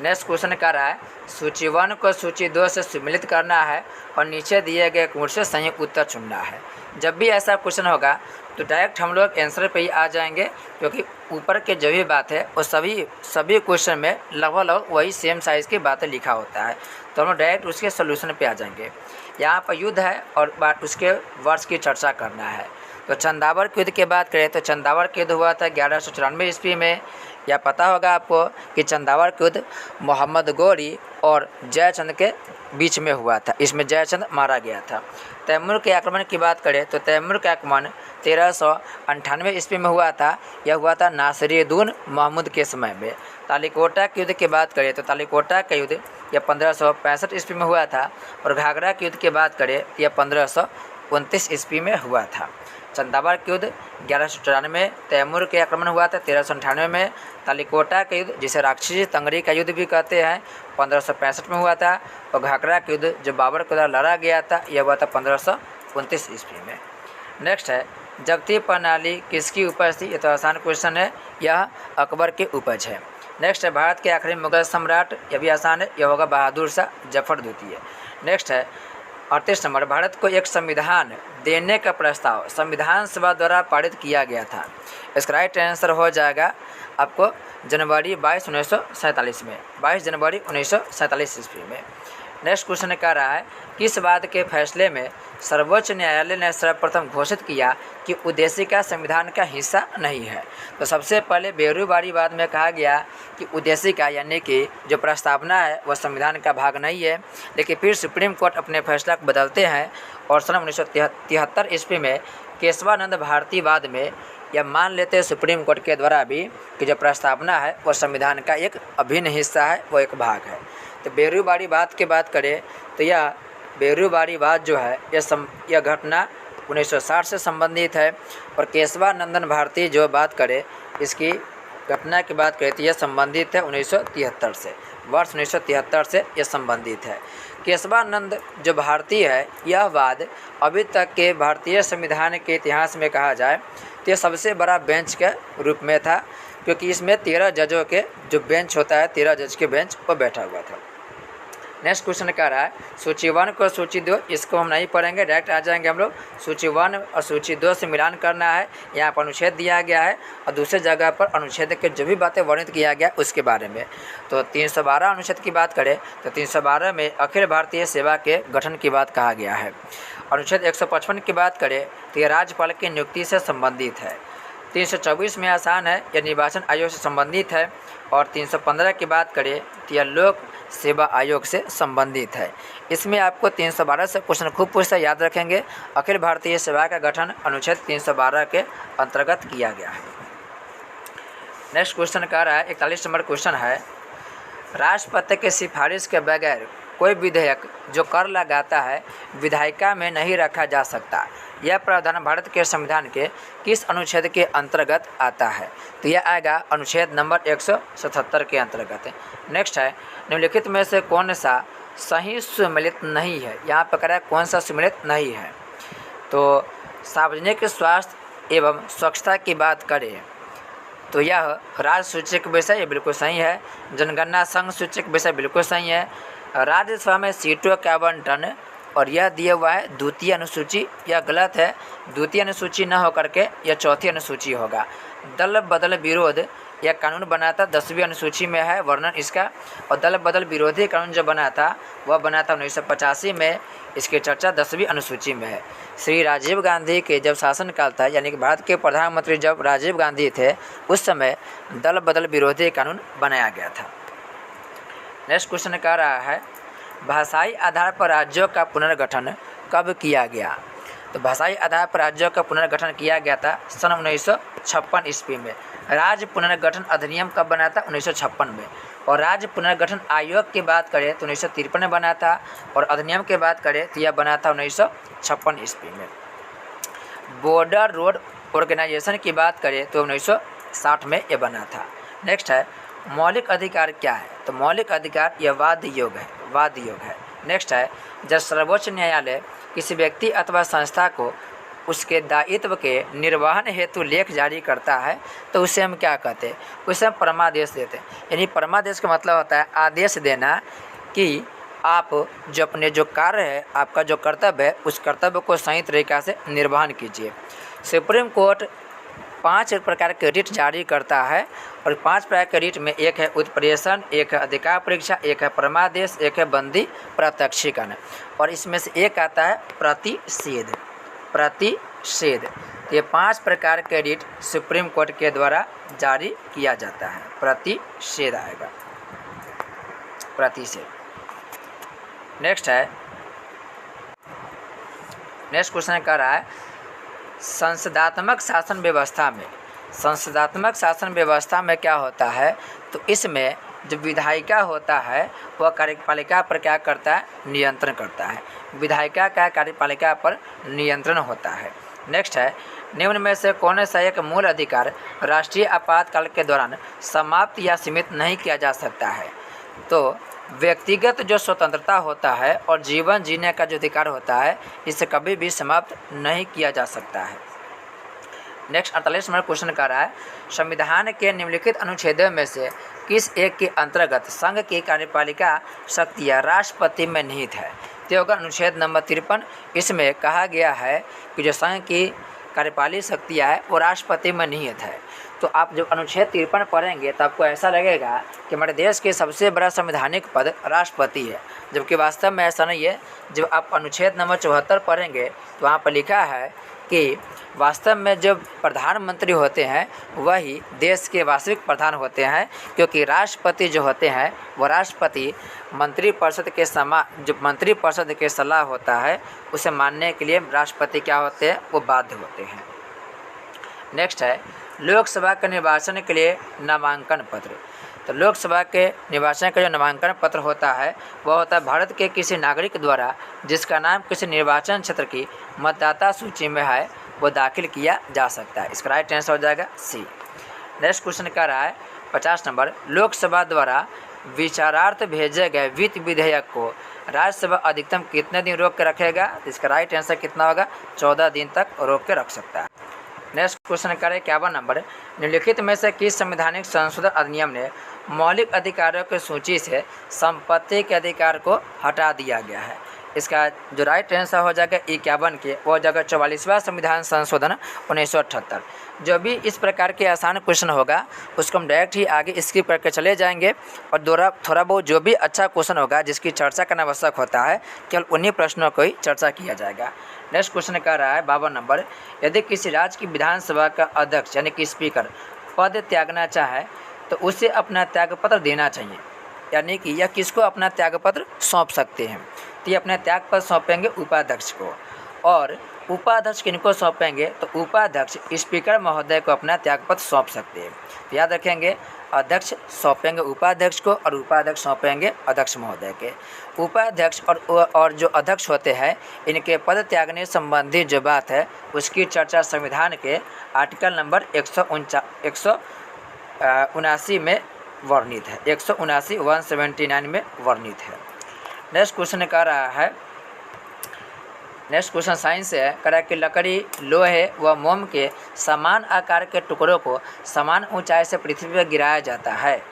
नेक्स्ट क्वेश्चन कर रहा है, सूची 1 को सूची 2 से सम्मिलित करना है और नीचे दिए गए गुण से संयुक्त उत्तर चुनना है। जब भी ऐसा क्वेश्चन होगा तो डायरेक्ट हम लोग आंसर पे ही आ जाएंगे, क्योंकि ऊपर के जो भी बात है वो सभी क्वेश्चन में लगभग वही सेम साइज़ की बातें लिखा होता है, तो हम डायरेक्ट उसके सोल्यूशन पे आ जाएंगे। यहाँ पर युद्ध है और बात उसके वर्ष की चर्चा करना है। तो चंदावर के युद्ध की बात करें तो चंदावर के युद्ध हुआ था 1194 ईस्वी में। या पता होगा आपको कि चंदावर के युद्ध मोहम्मद गौरी और जयचंद के बीच में हुआ था। इसमें जयचंद मारा गया था। तैमूर के आक्रमण की बात करें तो तैमूर का आक्रमण 1398 ईस्वी में हुआ था। यह हुआ था नासिरुद्दीन महमूद के समय में। तालिकोटा के युद्ध की बात करें तो तालिकोटा का युद्ध यह 1565 ईस्वी में हुआ था। और घाघरा के युद्ध की बात करें यह 1529 ईस्वी में हुआ था। चंदावर के युद्ध 1194, तैमूर के आक्रमण हुआ था 1398 में। तालिकोटा का युद्ध जिसे राक्षसी तंगरी का युद्ध भी कहते हैं 1565 में हुआ था। और घाघरा का युद्ध जो बाबर के द्वारा लड़ा गया था यह हुआ था 1529 ईस्वी में। नेक्स्ट है, जगती प्रणाली किसकी उपज थी? ये तो आसान क्वेश्चन है, यह अकबर के उपज है। नेक्स्ट है, भारत के आखिरी मुगल सम्राट, यह भी आसान है, यह होगा बहादुर शाह जफर द्वितीय। नेक्स्ट है 38 नंबर, भारत को एक संविधान देने का प्रस्ताव संविधान सभा द्वारा पारित किया गया था। इसका राइट आंसर हो जाएगा आपको जनवरी 22, 1947 में, 22 जनवरी 1947 ईस्वी में। नेक्स्ट क्वेश्चन कह रहा है, किस बात के फैसले में सर्वोच्च न्यायालय ने सर्वप्रथम घोषित किया कि उद्देशिका संविधान का हिस्सा नहीं है? तो सबसे पहले बेरूबारीवाद में कहा गया कि उद्देशिका यानी कि जो प्रस्तावना है वह संविधान का भाग नहीं है। लेकिन फिर सुप्रीम कोर्ट अपने फैसला को बदलते हैं और सन 1973 ईस्वी में केशवानंद भारतीवाद में यह मान लेते हैं सुप्रीम कोर्ट के द्वारा भी कि जो प्रस्तावना है वह संविधान का एक अभिन्न हिस्सा है, वो एक भाग है। तो बेरूबारीवाद की बात करें तो यह बेरूबारीवाद जो है यह घटना 1960 से संबंधित है। और केशवानंदन भारती जो बात करें इसकी घटना की बात करें तो यह संबंधित है 1973 से, वर्ष 1973 से यह संबंधित है। केशवानंद जो भारतीय है यह वाद अभी तक के भारतीय संविधान के इतिहास में कहा जाए तो यह सबसे बड़ा बेंच के रूप में था, क्योंकि इसमें 13 जजों के जो बेंच होता है 13 जज के बेंच पर बैठा हुआ था। नेक्स्ट क्वेश्चन कह रहा है, सूची 1 को सूची 2, इसको हम नहीं पढ़ेंगे, डायरेक्ट आ जाएंगे हम लोग। सूची 1 और सूची 2 से मिलान करना है। यहाँ पर अनुच्छेद दिया गया है और दूसरे जगह पर अनुच्छेद के जो भी बातें वर्णित किया गया उसके बारे में। तो 312 अनुच्छेद की बात करें तो 312 में अखिल भारतीय सेवा के गठन की बात कहा गया है। अनुच्छेद 155 की बात करें तो यह राज्यपाल की नियुक्ति से संबंधित है। 324 में आसान है, यह निर्वाचन आयोग से संबंधित है। और 315 की बात करें तो यह लोक सेवा आयोग से संबंधित है। इसमें आपको 312 से क्वेश्चन खूब पूछता याद रखेंगे। अखिल भारतीय सेवा का गठन अनुच्छेद 312 के अंतर्गत किया गया है। नेक्स्ट क्वेश्चन कह रहा है, 41 नंबर क्वेश्चन है, राष्ट्रपति के सिफारिश के बगैर कोई विधेयक जो कर लगाता है विधायिका में नहीं रखा जा सकता। यह प्रावधान भारत के संविधान के किस अनुच्छेद के अंतर्गत आता है? तो यह आएगा अनुच्छेद नंबर 177 के अंतर्गत। नेक्स्ट है, निम्नलिखित में से कौन सा सही सुमेलित नहीं है? यहाँ पर कह रहा है कौन सा सुमेलित नहीं है। तो सार्वजनिक स्वास्थ्य एवं स्वच्छता की बात करें तो यह राज्य सूचक विषय ये बिल्कुल सही है। जनगणना संघ सूचक विषय बिल्कुल सही है। राज्यसभा में सीटों का आवंटन और यह दिया हुआ है द्वितीय अनुसूची, यह गलत है। द्वितीय अनुसूची न होकर के यह चौथी अनुसूची होगा। दल बदल विरोध यह कानून बना था 10वीं अनुसूची में है वर्णन इसका। और दल बदल विरोधी कानून जो बना था वह बना था 1985 में, इसकी चर्चा 10वीं अनुसूची में है। श्री राजीव गांधी के जब शासनकाल था, यानी कि भारत के प्रधानमंत्री जब राजीव गांधी थे, उस समय दल बदल विरोधी कानून बनाया गया था। नेक्स्ट क्वेश्चन कह रहा है भाषाई आधार पर राज्यों का पुनर्गठन कब किया गया। तो भाषाई आधार पर राज्यों का पुनर्गठन किया गया था सन 1956 ईस्वी में। राज्य पुनर्गठन अधिनियम कब बना था? 1956 में। और राज्य पुनर्गठन आयोग की बात करें तो 1953 में बना था, और अधिनियम की बात करें तो यह बना था 1956 ईस्वी में। बॉर्डर रोड ऑर्गेनाइजेशन की बात करें तो 1960 में यह बना था। नेक्स्ट है मौलिक अधिकार क्या है? तो मौलिक अधिकार यह वाद योग है। नेक्स्ट है जब सर्वोच्च न्यायालय किसी व्यक्ति अथवा संस्था को उसके दायित्व के निर्वहन हेतु लेख जारी करता है तो उसे हम क्या कहते हैं? उसे हम परमादेश देते हैं। यानी परमादेश का मतलब होता है आदेश देना कि आप जो कार्य है, आपका जो कर्तव्य है, उस कर्तव्य को सही तरीक़ा से निर्वहन कीजिए। सुप्रीम कोर्ट 5 प्रकार के रिट जारी करता है, और 5 प्रकार के रिट में एक है उत्प्रेषण, एक है अधिकार परीक्षा, एक है परमादेश, एक है बंदी प्रत्यक्षीकरण, और इसमें से एक आता है प्रतिषेध। तो ये 5 प्रकार के रिट सुप्रीम कोर्ट के द्वारा जारी किया जाता है। प्रतिषेध आएगा, प्रतिषेध। नेक्स्ट क्वेश्चन कर रहा है संसदात्मक शासन व्यवस्था में क्या होता है? तो इसमें जो विधायिका होता है वह कार्यपालिका पर क्या करता है? नियंत्रण करता है। विधायिका का कार्यपालिका पर नियंत्रण होता है। नेक्स्ट है निम्न में से कौन सा एक मूल अधिकार राष्ट्रीय आपातकाल के दौरान समाप्त या सीमित नहीं किया जा सकता है? तो व्यक्तिगत जो स्वतंत्रता होता है और जीवन जीने का जो अधिकार होता है, इसे कभी भी समाप्त नहीं किया जा सकता है। नेक्स्ट 48 नंबर क्वेश्चन कर रहा है संविधान के निम्नलिखित अनुच्छेदों में से किस एक के अंतर्गत संघ की कार्यपालिका शक्तियाँ राष्ट्रपति में निहित है? तो होगा अनुच्छेद नंबर 53। इसमें कहा गया है कि जो संघ की कार्यपालिक शक्तियाँ है वो राष्ट्रपति में निहित है। तो आप जब अनुच्छेद 53 पढ़ेंगे तो आपको ऐसा लगेगा कि हमारे देश के सबसे बड़ा संवैधानिक पद राष्ट्रपति है, जबकि वास्तव में ऐसा नहीं है। जब आप अनुच्छेद नंबर 74 पढ़ेंगे तो वहाँ पर लिखा है कि वास्तव में जो प्रधानमंत्री होते हैं वही देश के वास्तविक प्रधान होते हैं, क्योंकि राष्ट्रपति जो होते हैं वो राष्ट्रपति मंत्रिपरिषद के सलाह होता है, उसे मानने के लिए राष्ट्रपति क्या होते हैं? वो बाध्य होते हैं। नेक्स्ट है लोकसभा के निर्वाचन के लिए नामांकन पत्र। तो लोकसभा के निर्वाचन का जो नामांकन पत्र होता है वह होता है भारत के किसी नागरिक द्वारा जिसका नाम किसी निर्वाचन क्षेत्र की मतदाता सूची में है वो दाखिल किया जा सकता है। इसका राइट आंसर हो जाएगा सी। नेक्स्ट क्वेश्चन का रहा है 50 नंबर लोकसभा द्वारा विचारार्थ भेजे गए वित्त विधेयक को राज्यसभा अधिकतम कितने दिन रोक के रखेगा? इसका राइट आंसर कितना होगा? 14 दिन तक रोक के रख सकता है। नेक्स्ट क्वेश्चन करें 51 नंबर निम्नलिखित में से किस संवैधानिक संशोधन अधिनियम ने मौलिक अधिकारों की सूची से संपत्ति के अधिकार को हटा दिया गया है? इसका जो राइट आंसर हो जाएगा 51 के वो हो जाएगा 44वां संविधान संशोधन 1978। जो भी इस प्रकार के आसान क्वेश्चन होगा उसको हम डायरेक्ट ही आगे स्किप करके चले जाएंगे, और थोड़ा बहुत जो भी अच्छा क्वेश्चन होगा जिसकी चर्चा करना आवश्यक होता है केवल उन्हीं प्रश्नों को ही चर्चा किया जाएगा। नेक्स्ट क्वेश्चन कह रहा है 52 नंबर यदि किसी राज्य की विधानसभा का अध्यक्ष यानी कि स्पीकर पद त्यागना चाहे तो उसे अपना त्यागपत्र देना चाहिए, यानी कि यह किसको अपना त्यागपत्र सौंप सकते हैं? तो ये अपना त्यागपत्र सौंपेंगे उपाध्यक्ष को, और उपाध्यक्ष किनको सौंपेंगे? तो उपाध्यक्ष स्पीकर महोदय को अपना त्यागपत्र सौंप सकते हैं। तो याद रखेंगे अध्यक्ष सौंपेंगे उपाध्यक्ष को और उपाध्यक्ष सौंपेंगे अध्यक्ष महोदय के। उपाध्यक्ष और जो अध्यक्ष होते हैं इनके पद त्यागने संबंधी जो बात है उसकी चर्चा संविधान के आर्टिकल नंबर 179 में वर्णित है, 179 में वर्णित है। नेक्स्ट क्वेश्चन कह रहा है नेक्स्ट क्वेश्चन साइंस है कह रहा है कि लकड़ी लोहे व मोम के समान आकार के टुकड़ों को समान ऊंचाई से पृथ्वी पर गिराया जाता है।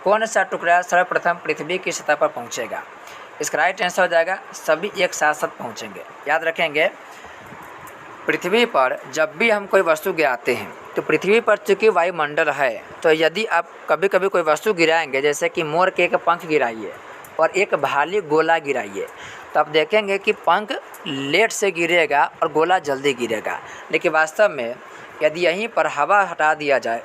कौन सा टुकड़ा सर्वप्रथम पृथ्वी की सतह पर पहुंचेगा? इसका राइट आंसर हो जाएगा सभी एक साथ पहुंचेंगे। याद रखेंगे पृथ्वी पर जब भी हम कोई वस्तु गिराते हैं तो पृथ्वी पर चूँकि वायुमंडल है, तो यदि आप कभी कभी कोई वस्तु गिराएंगे, जैसे कि मोर के एक पंख गिराइए और एक भाली गोला गिराइए, तो आप देखेंगे कि पंख लेट से गिरेगा और गोला जल्दी गिरेगा। लेकिन वास्तव में यदि यहीं पर हवा हटा दिया जाए,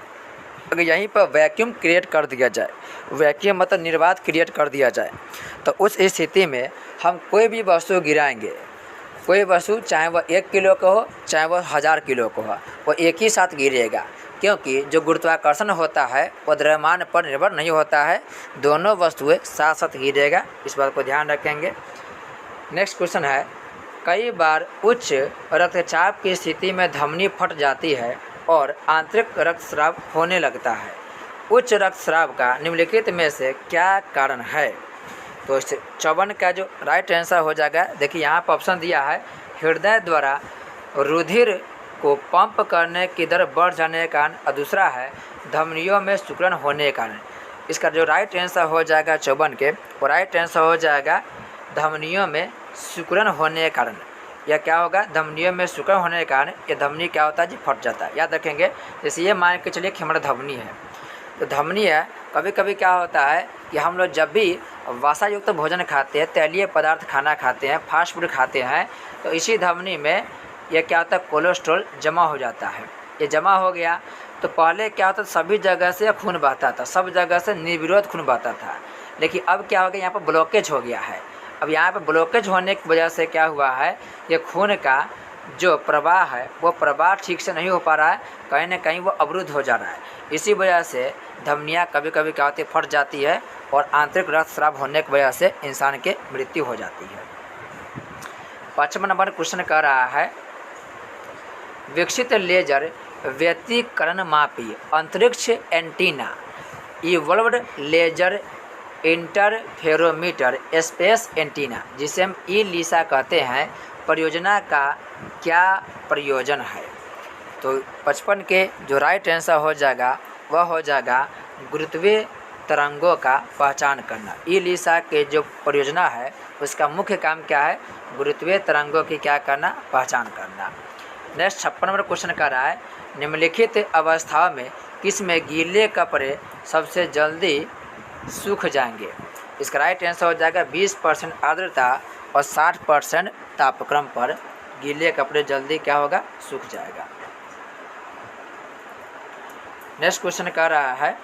अगर यहीं पर वैक्यूम क्रिएट कर दिया जाए, वैक्यूम मतलब निर्वात क्रिएट कर दिया जाए, तो उस स्थिति में हम कोई भी वस्तु गिराएंगे, कोई वस्तु चाहे वह 1 किलो का हो चाहे वह 1000 किलो का हो, वो एक ही साथ गिरेगा, क्योंकि जो गुरुत्वाकर्षण होता है वो द्रव्यमान पर निर्भर नहीं होता है, दोनों वस्तुएं साथ साथ गिरेगा। इस बात को ध्यान रखेंगे। नेक्स्ट क्वेश्चन है, कई बार उच्च रक्तचाप की स्थिति में धमनी फट जाती है और आंतरिक रक्तस्राव होने लगता है। उच्च रक्तस्राव का निम्नलिखित में से क्या कारण है? तो इस 54 का जो राइट आंसर हो जाएगा, देखिए यहाँ पर ऑप्शन दिया है, हृदय द्वारा रुधिर को पंप करने की दर बढ़ जाने के कारण, और दूसरा है धमनियों में सिकुड़न होने के कारण। इसका जो राइट आंसर हो जाएगा 54 के, वो राइट आंसर हो जाएगा धमनियों में सिकुड़न होने के कारण। या क्या होगा, धमनियों में सिकुड़न होने के कारण ये धमनी क्या होता है जी, फट जाता है। याद रखेंगे, जैसे ये मान के चलिए कि हमारा धमनी है, तो धमनी है, कभी कभी क्या होता है कि हम लोग जब भी वसा युक्त भोजन खाते हैं, तैलीय पदार्थ खाना खाते हैं, फास्ट फूड खाते हैं, तो इसी धमनी में यह क्या होता है, कोलेस्ट्रॉल जमा हो जाता है। ये जमा हो गया तो पहले क्या होता था, सभी जगह से खून बहता था, सब जगह से निर्विरोध खून बहता था। लेकिन अब क्या हो गया, यहाँ पर ब्लॉकेज हो गया है। अब यहाँ पर ब्लॉकेज होने की वजह से क्या हुआ है, ये खून का जो प्रवाह है वो प्रवाह ठीक से नहीं हो पा रहा है, कहीं ना कहीं वो अवरुद्ध हो जा रहा है। इसी वजह से धमनियाँ कभी कभी क्या होती है, फट जाती है और आंतरिक रक्तस्राव होने की वजह से इंसान की मृत्यु हो जाती है। 55 नंबर क्वेश्चन कर रहा है, विकसित लेजर व्यतिकरण मापी अंतरिक्ष antenna evolved laser interferometer space antenna, जिसे हम ईलिसा कहते हैं, परियोजना का क्या प्रयोजन है? तो 55 के जो राइट आंसर हो जाएगा वह हो जाएगा गुरुत्वीय तरंगों का पहचान करना। ईलिसा के जो परियोजना है उसका मुख्य काम क्या है, गुरुत्वीय तरंगों की क्या करना, पहचान करना। नेक्स्ट 56 नंबर क्वेश्चन कर रहा है, निम्नलिखित अवस्थाओं में किस में गीले कपड़े सबसे जल्दी सूख जाएंगे? इसका राइट आंसर हो जाएगा 20% आर्द्रता और 60% तापक्रम पर गीले कपड़े जल्दी क्या होगा, सूख जाएगा। नेक्स्ट क्वेश्चन कर रहा है,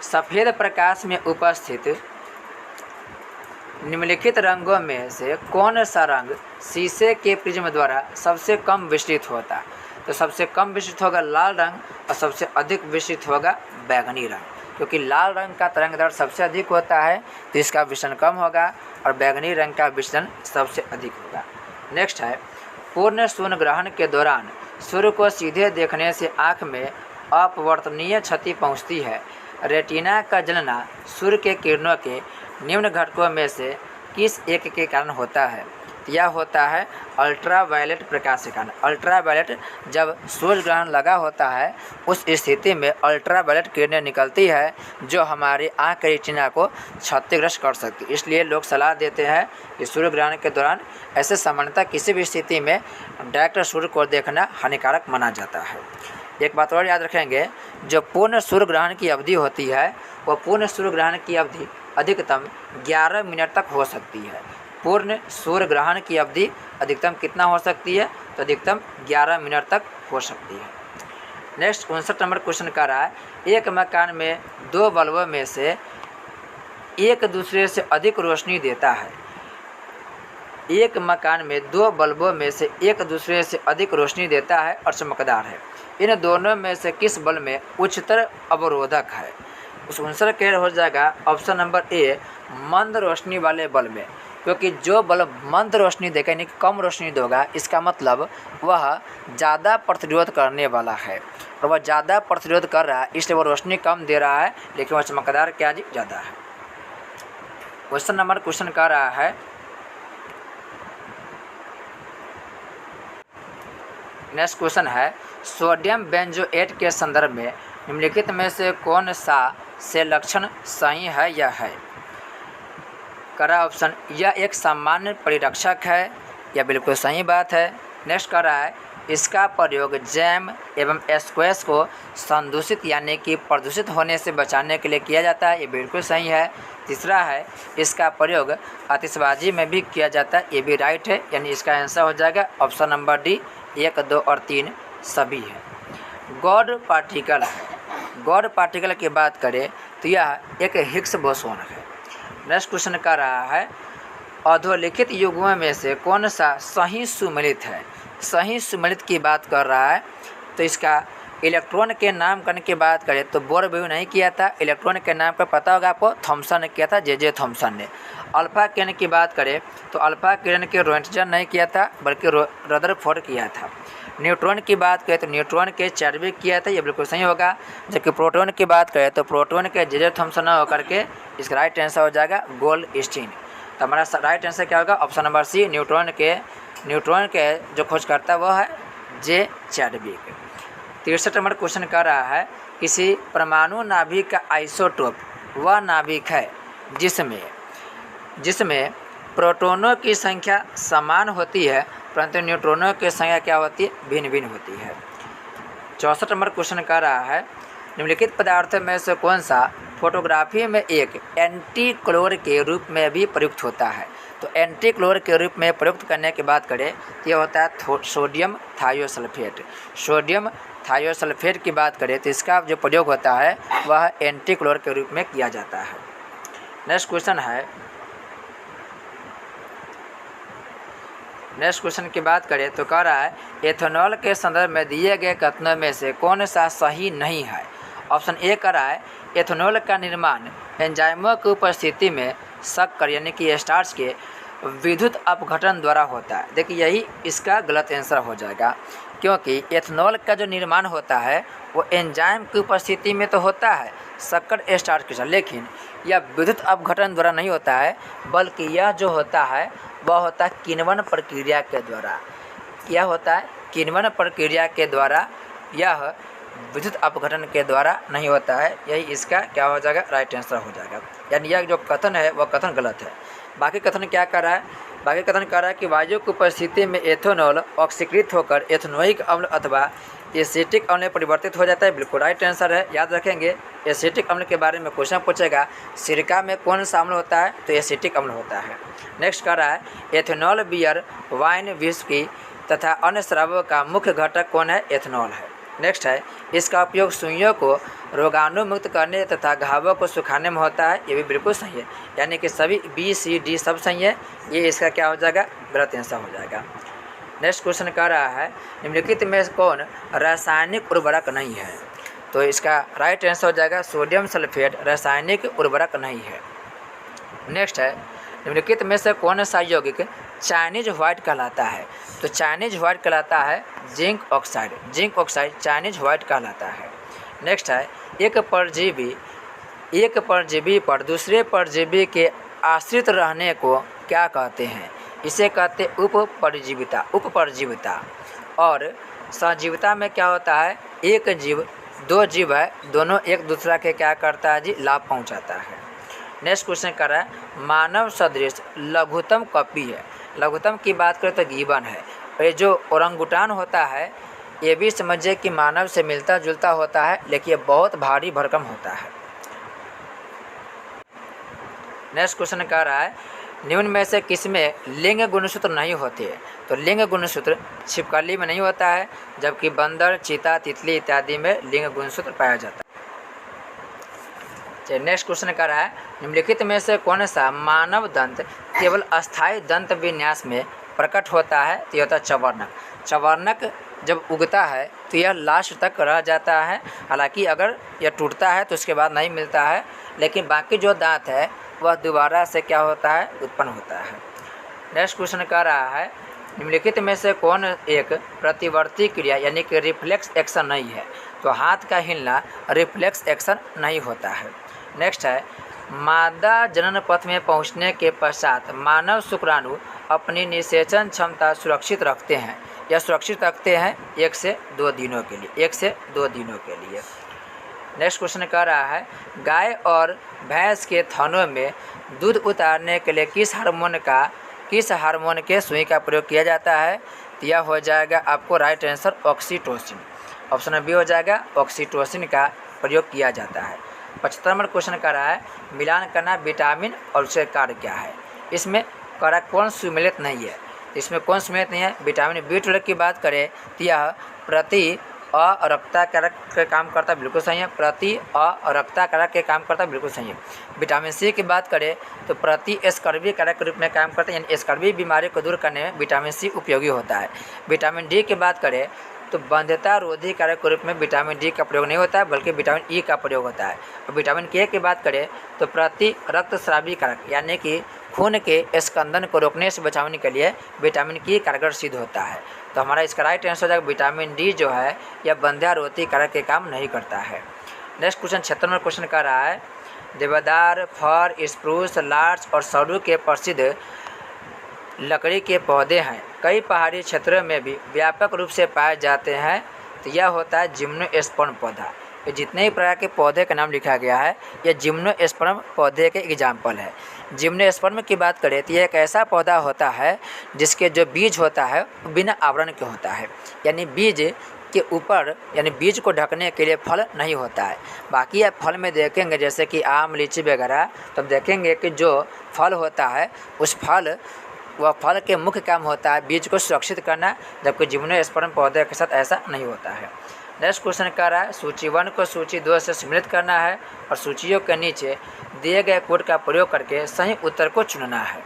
सफ़ेद प्रकाश में उपस्थित निम्नलिखित रंगों में से कौन सा रंग शीशे के प्रिज्म द्वारा सबसे कम विस्तृत होता है? तो सबसे कम विस्तृत होगा लाल रंग और सबसे अधिक विस्तृत होगा बैंगनी रंग, क्योंकि लाल रंग का तरंगदैर्घ्य सबसे अधिक होता है तो इसका विचलन कम होगा और बैंगनी रंग का विचलन सबसे अधिक होगा। नेक्स्ट है, पूर्ण सूर्य ग्रहण के दौरान सूर्य को सीधे देखने से आँख में अपवर्तनीय क्षति पहुँचती है। रेटिना का जलना सूर्य के किरणों के निम्न घटकों में से किस एक के कारण होता है? यह होता है अल्ट्रावायलेट प्रकाश के कारण। अल्ट्रावायलेट, जब सूर्य ग्रहण लगा होता है उस स्थिति में अल्ट्रावायलेट किरणें निकलती है जो हमारी आँख के रेटिना को क्षतिग्रस्त कर सकती है। इसलिए लोग सलाह देते हैं कि सूर्य ग्रहण के दौरान ऐसे सामान्यतः किसी भी स्थिति में डायरेक्ट सूर्य को देखना हानिकारक माना जाता है। एक बात और याद रखेंगे, जो पूर्ण सूर्य ग्रहण की अवधि होती है वह पूर्ण सूर्य ग्रहण की अवधि अधिकतम 11 मिनट तक हो सकती है। पूर्ण सूर्य ग्रहण की अवधि अधिकतम कितना हो सकती है? तो अधिकतम 11 मिनट तक हो सकती है। नेक्स्ट 59 नंबर क्वेश्चन कर रहा है, एक मकान में 2 बल्बों में से एक दूसरे से अधिक रोशनी देता है। एक मकान में 2 बल्बों में से एक दूसरे से अधिक रोशनी देता है और चमकदार है। इन दोनों में से किस बल्ब में उच्चतर अवरोधक है? उस आंसर क्लियर हो जाएगा ऑप्शन नंबर ए, मंद रोशनी वाले बल्ब में, क्योंकि जो बल्ब मंद रोशनी देगा यानी कम रोशनी देगा, इसका मतलब वह ज़्यादा प्रतिरोध करने वाला है और वह ज़्यादा प्रतिरोध कर रहा है, इसलिए वह रोशनी कम दे रहा है लेकिन वह चमकदार क्या जी ज़्यादा है। क्वेश्चन नंबर क्वेश्चन कर रहा है, नेक्स्ट क्वेश्चन है, सोडियम बेंजोएट के संदर्भ में निम्नलिखित में से कौन सा से लक्षण सही है या है? करा ऑप्शन, यह एक सामान्य परिरक्षक है, यह बिल्कुल सही बात है। नेक्स्ट कर रहा है इसका प्रयोग जैम एवं स्क्वैश को संदूषित यानी कि प्रदूषित होने से बचाने के लिए किया जाता है, ये बिल्कुल सही है। तीसरा है इसका प्रयोग आतिशबाजी में भी किया जाता है, ये भी राइट है, यानी इसका आंसर हो जाएगा ऑप्शन नंबर डी, 1, 2 और 3 सभी है। गॉड पार्टिकल है। गॉड पार्टिकल की बात करें तो यह एक हिग्स बोसोन है। नेक्स्ट क्वेश्चन कर रहा है अधोलिखित युग्मों में से कौन सा सही सुमेलित है। सही सुमेलित की बात कर रहा है तो इसका इलेक्ट्रॉन के नामकरण की बात करें तो बोरबेयू नहीं किया था, इलेक्ट्रॉन के नाम पर पता होगा आपको, थॉमसन ने किया था, जे थॉमसन ने। अल्फा किरण की बात करें तो अल्फा किरण के रोएंटजन नहीं किया था बल्कि रदरफोर्ड किया था। न्यूट्रॉन की बात करें तो न्यूट्रॉन के चार्विक किया था, ये बिल्कुल सही होगा। जबकि प्रोटॉन की बात करें तो प्रोटॉन के जे थॉमसन होकर के इसका राइट आंसर हो जाएगा गोल्डस्टीन। तो हमारा राइट आंसर क्या होगा ऑप्शन नंबर सी, न्यूट्रॉन के जो खोज करता है वह है जे चार्विक। 63 नंबर क्वेश्चन कर रहा है किसी परमाणु नाभिक का आइसोटोप वह नाभिक है जिसमें प्रोटॉनों की संख्या समान होती है परंतु न्यूट्रॉनों की संख्या क्या होती है, भिन्न भिन्न होती है। 64 नंबर क्वेश्चन कर रहा है निम्नलिखित पदार्थों में से कौन सा फोटोग्राफी में एक एंटीक्लोर के रूप में भी प्रयुक्त होता है। तो एंटीक्लोर के रूप में प्रयुक्त करने की बात करें तो यह होता है सोडियम थायोसल्फेट। सोडियम थायोसल्फेट की बात करें तो इसका जो प्रयोग होता है वह एंटीक्लोर के रूप में किया जाता है। नेक्स्ट क्वेश्चन की बात करें तो कह रहा है एथेनॉल के संदर्भ में दिए गए कथनों में से कौन सा सही नहीं है। ऑप्शन ए कह रहा है एथेनॉल का निर्माण एंजाइमों की उपस्थिति में शक्कर यानी कि स्टार्च के विद्युत अपघटन द्वारा होता है। देखिए यही इसका गलत आंसर हो जाएगा क्योंकि एथेनॉल का जो निर्माण होता है वो एंजाइम की उपस्थिति में तो होता है शक्कर स्टार्च के साथ, लेकिन यह विद्युत अपघटन द्वारा नहीं होता है बल्कि यह जो होता है वह होता है किण्वन प्रक्रिया के द्वारा। यह होता है किण्वन प्रक्रिया के द्वारा, यह विद्युत अपघटन के द्वारा नहीं होता है। यही इसका क्या हो जाएगा राइट आंसर हो जाएगा, यानी यह जो कथन है वह कथन गलत है। बाकी कथन क्या कर रहा है, बाकी कथन कर रहा है कि वायु की उपस्थिति में एथेनॉल ऑक्सीकृत होकर एथेनोइक अम्ल अथवा एसिटिक अम्ल में परिवर्तित हो जाता है, बिल्कुल राइट आंसर है। याद रखेंगे एसिटिक अम्ल के बारे में क्वेश्चन पूछेगा सिरका में कौन सा अम्ल होता है तो एसिटिक अम्ल होता है। नेक्स्ट कर रहा है एथेनॉल बियर वाइन विस्की तथा अन्य शराबों का मुख्य घटक कौन है, एथेनॉल है। नेक्स्ट है इसका उपयोग सुइयों को रोगाणुमुक्त करने तथा घावों को सुखाने में होता है, ये भी बिल्कुल सही है, यानी कि सभी बी सी डी सब सही है। ये इसका क्या हो जाएगा गलत आंसर हो जाएगा। नेक्स्ट क्वेश्चन कर रहा है निम्नलिखित में कौन रासायनिक उर्वरक नहीं है। तो इसका राइट आंसर हो जाएगा सोडियम सल्फेट रासायनिक उर्वरक नहीं है। नेक्स्ट है निम्नलिखित में से कौन सा यौगिक चाइनीज व्हाइट कहलाता है। तो चाइनीज व्हाइट कहलाता है जिंक ऑक्साइड चाइनीज व्हाइट कहलाता है। नेक्स्ट है एक परजीवी पर दूसरे परजीवी के आश्रित रहने को क्या कहते हैं। इसे कहते उपपरजीविता। और सजीवता में क्या होता है, एक जीव दो जीव है, दोनों एक दूसरा के क्या करता है जी, लाभ पहुंचाता है। नेक्स्ट क्वेश्चन कर रहा है मानव सदृश लघुत्तम कपी है। लघुत्तम की बात करें तो गिबन है। और ये जो ओरंगुटान होता है ये भी समझिए कि मानव से मिलता जुलता होता है, लेकिन ये बहुत भारी भरकम होता है। नेक्स्ट क्वेश्चन कर रहा है निम्न में से किसमें लिंग गुणसूत्र नहीं होते। तो लिंग गुणसूत्र छिपकली में नहीं होता है, जबकि बंदर, चीता, तितली इत्यादि में लिंग गुणसूत्र पाया जाता है। नेक्स्ट क्वेश्चन कर रहा है निम्नलिखित में से कौन सा मानव दंत केवल अस्थायी दंत विन्यास में प्रकट होता है। तो यह होता है चवर्णक। चवर्णक जब उगता है तो यह लास्ट तक रह जाता है, हालांकि अगर यह टूटता है तो उसके बाद नहीं मिलता है, लेकिन बाकी जो दांत है वह दोबारा से क्या होता है, उत्पन्न होता है। नेक्स्ट क्वेश्चन कर रहा है निम्नलिखित में से कौन एक प्रतिवर्ती क्रिया यानी कि रिफ्लेक्स एक्शन नहीं है। तो हाथ का हिलना रिफ्लेक्स एक्शन नहीं होता है। नेक्स्ट है मादा जनन पथ में पहुंचने के पश्चात मानव शुक्राणु अपनी निषेचन क्षमता सुरक्षित रखते हैं या सुरक्षित रखते हैं 1 से 2 दिनों के लिए। नेक्स्ट क्वेश्चन कर रहा है गाय और भैंस के थनों में दूध उतारने के लिए किस हार्मोन के सुई का प्रयोग किया जाता है। तो यह हो जाएगा आपको right answer oxytocin. Option B हो जाएगा, ऑक्सीटोसिन का प्रयोग किया जाता है। 75 नंबर क्वेश्चन कर रहा है मिलान करना विटामिन और उसके कार्य क्या है। इसमें करा कौन सुमेलित नहीं है, इसमें कौन सुमेलित नहीं है। विटामिन बी12 की बात करें तो यह प्रति अरक्ता कारक के काम करता है, बिल्कुल सही है। प्रति अरक्ता कारक के काम करता है, बिल्कुल सही है। विटामिन सी की बात करें तो प्रति स्कर्वी कारक के रूप में काम करता है, यानी स्कर्वी बीमारी को दूर करने में विटामिन सी उपयोगी होता है। विटामिन डी की बात करें तो बंध्यता रोधी कारक के रूप में विटामिन डी का प्रयोग नहीं होता है, बल्कि विटामिन ई का प्रयोग होता है। और विटामिन के की बात करें तो प्रति रक्तस्रावी कारक, यानी कि खून के स्कंदन को रोकने से बचाने के लिए विटामिन के कारगर सिद्ध होता है। तो हमारा इसका राइट आंसर हो जाएगा विटामिन डी जो है यह बंध्या रोधी कारक के काम नहीं करता है। नेक्स्ट क्वेश्चन 76 नंबर क्वेश्चन कर रहा है देवदार, फर, स्प्रूस, लार्च और सरू के प्रसिद्ध लकड़ी के पौधे हैं, कई पहाड़ी क्षेत्रों में भी व्यापक रूप से पाए जाते हैं। तो यह होता है जिम्नोस्पर्म पौधा। ये जितने ही प्रकार के पौधे का नाम लिखा गया है यह जिम्नोस्पर्म पौधे के एग्जाम्पल है। जिम्नोस्पर्म की बात करें तो यह एक ऐसा पौधा होता है जिसके जो बीज होता है वो बिना आवरण के होता है, यानी बीज के ऊपर यानी बीज को ढकने के लिए फल नहीं होता है। बाकी आप फल में देखेंगे जैसे कि आम, लीची वगैरह, तब देखेंगे कि जो फल होता है उस वह फल के मुख्य काम होता है बीज को सुरक्षित करना, जबकि जिम्नोस्पर्म पौधे के साथ ऐसा नहीं होता है। नेक्स्ट क्वेश्चन कर रहा है सूची 1 को सूची 2 से सम्मिलित करना है और सूचियों के नीचे दिए गए कोड का प्रयोग करके सही उत्तर को चुनना है।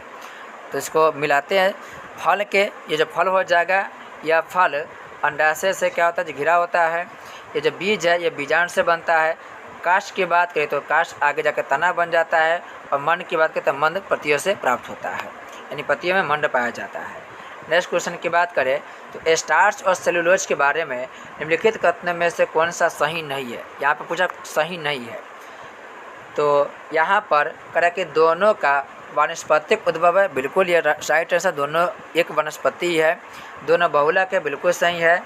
तो इसको मिलाते हैं। फल के ये जो फल हो जाएगा यह फल अंडाशय से क्या होता है, जो घिरा होता है। ये जो बीज है ये बीजाणु से बनता है। काष्ठ की बात करें तो काष्ठ आगे जाकर तना बन जाता है, और मंड की बात करें तो मंड पत्तियों से प्राप्त होता है, यानी पत्तियों में मंड पाया जाता है। नेक्स्ट क्वेश्चन की बात करें तो स्टार्च और सेलुलोज के बारे में निम्नलिखित कथन में से कौन सा सही नहीं है। यहाँ पर पूछा सही नहीं है, तो यहाँ पर करें कि दोनों का वानस्पतिक उद्भव है, बिल्कुल ये राइट आंसर, दोनों एक वनस्पति है। दोनों बहुलक है, बिल्कुल सही है।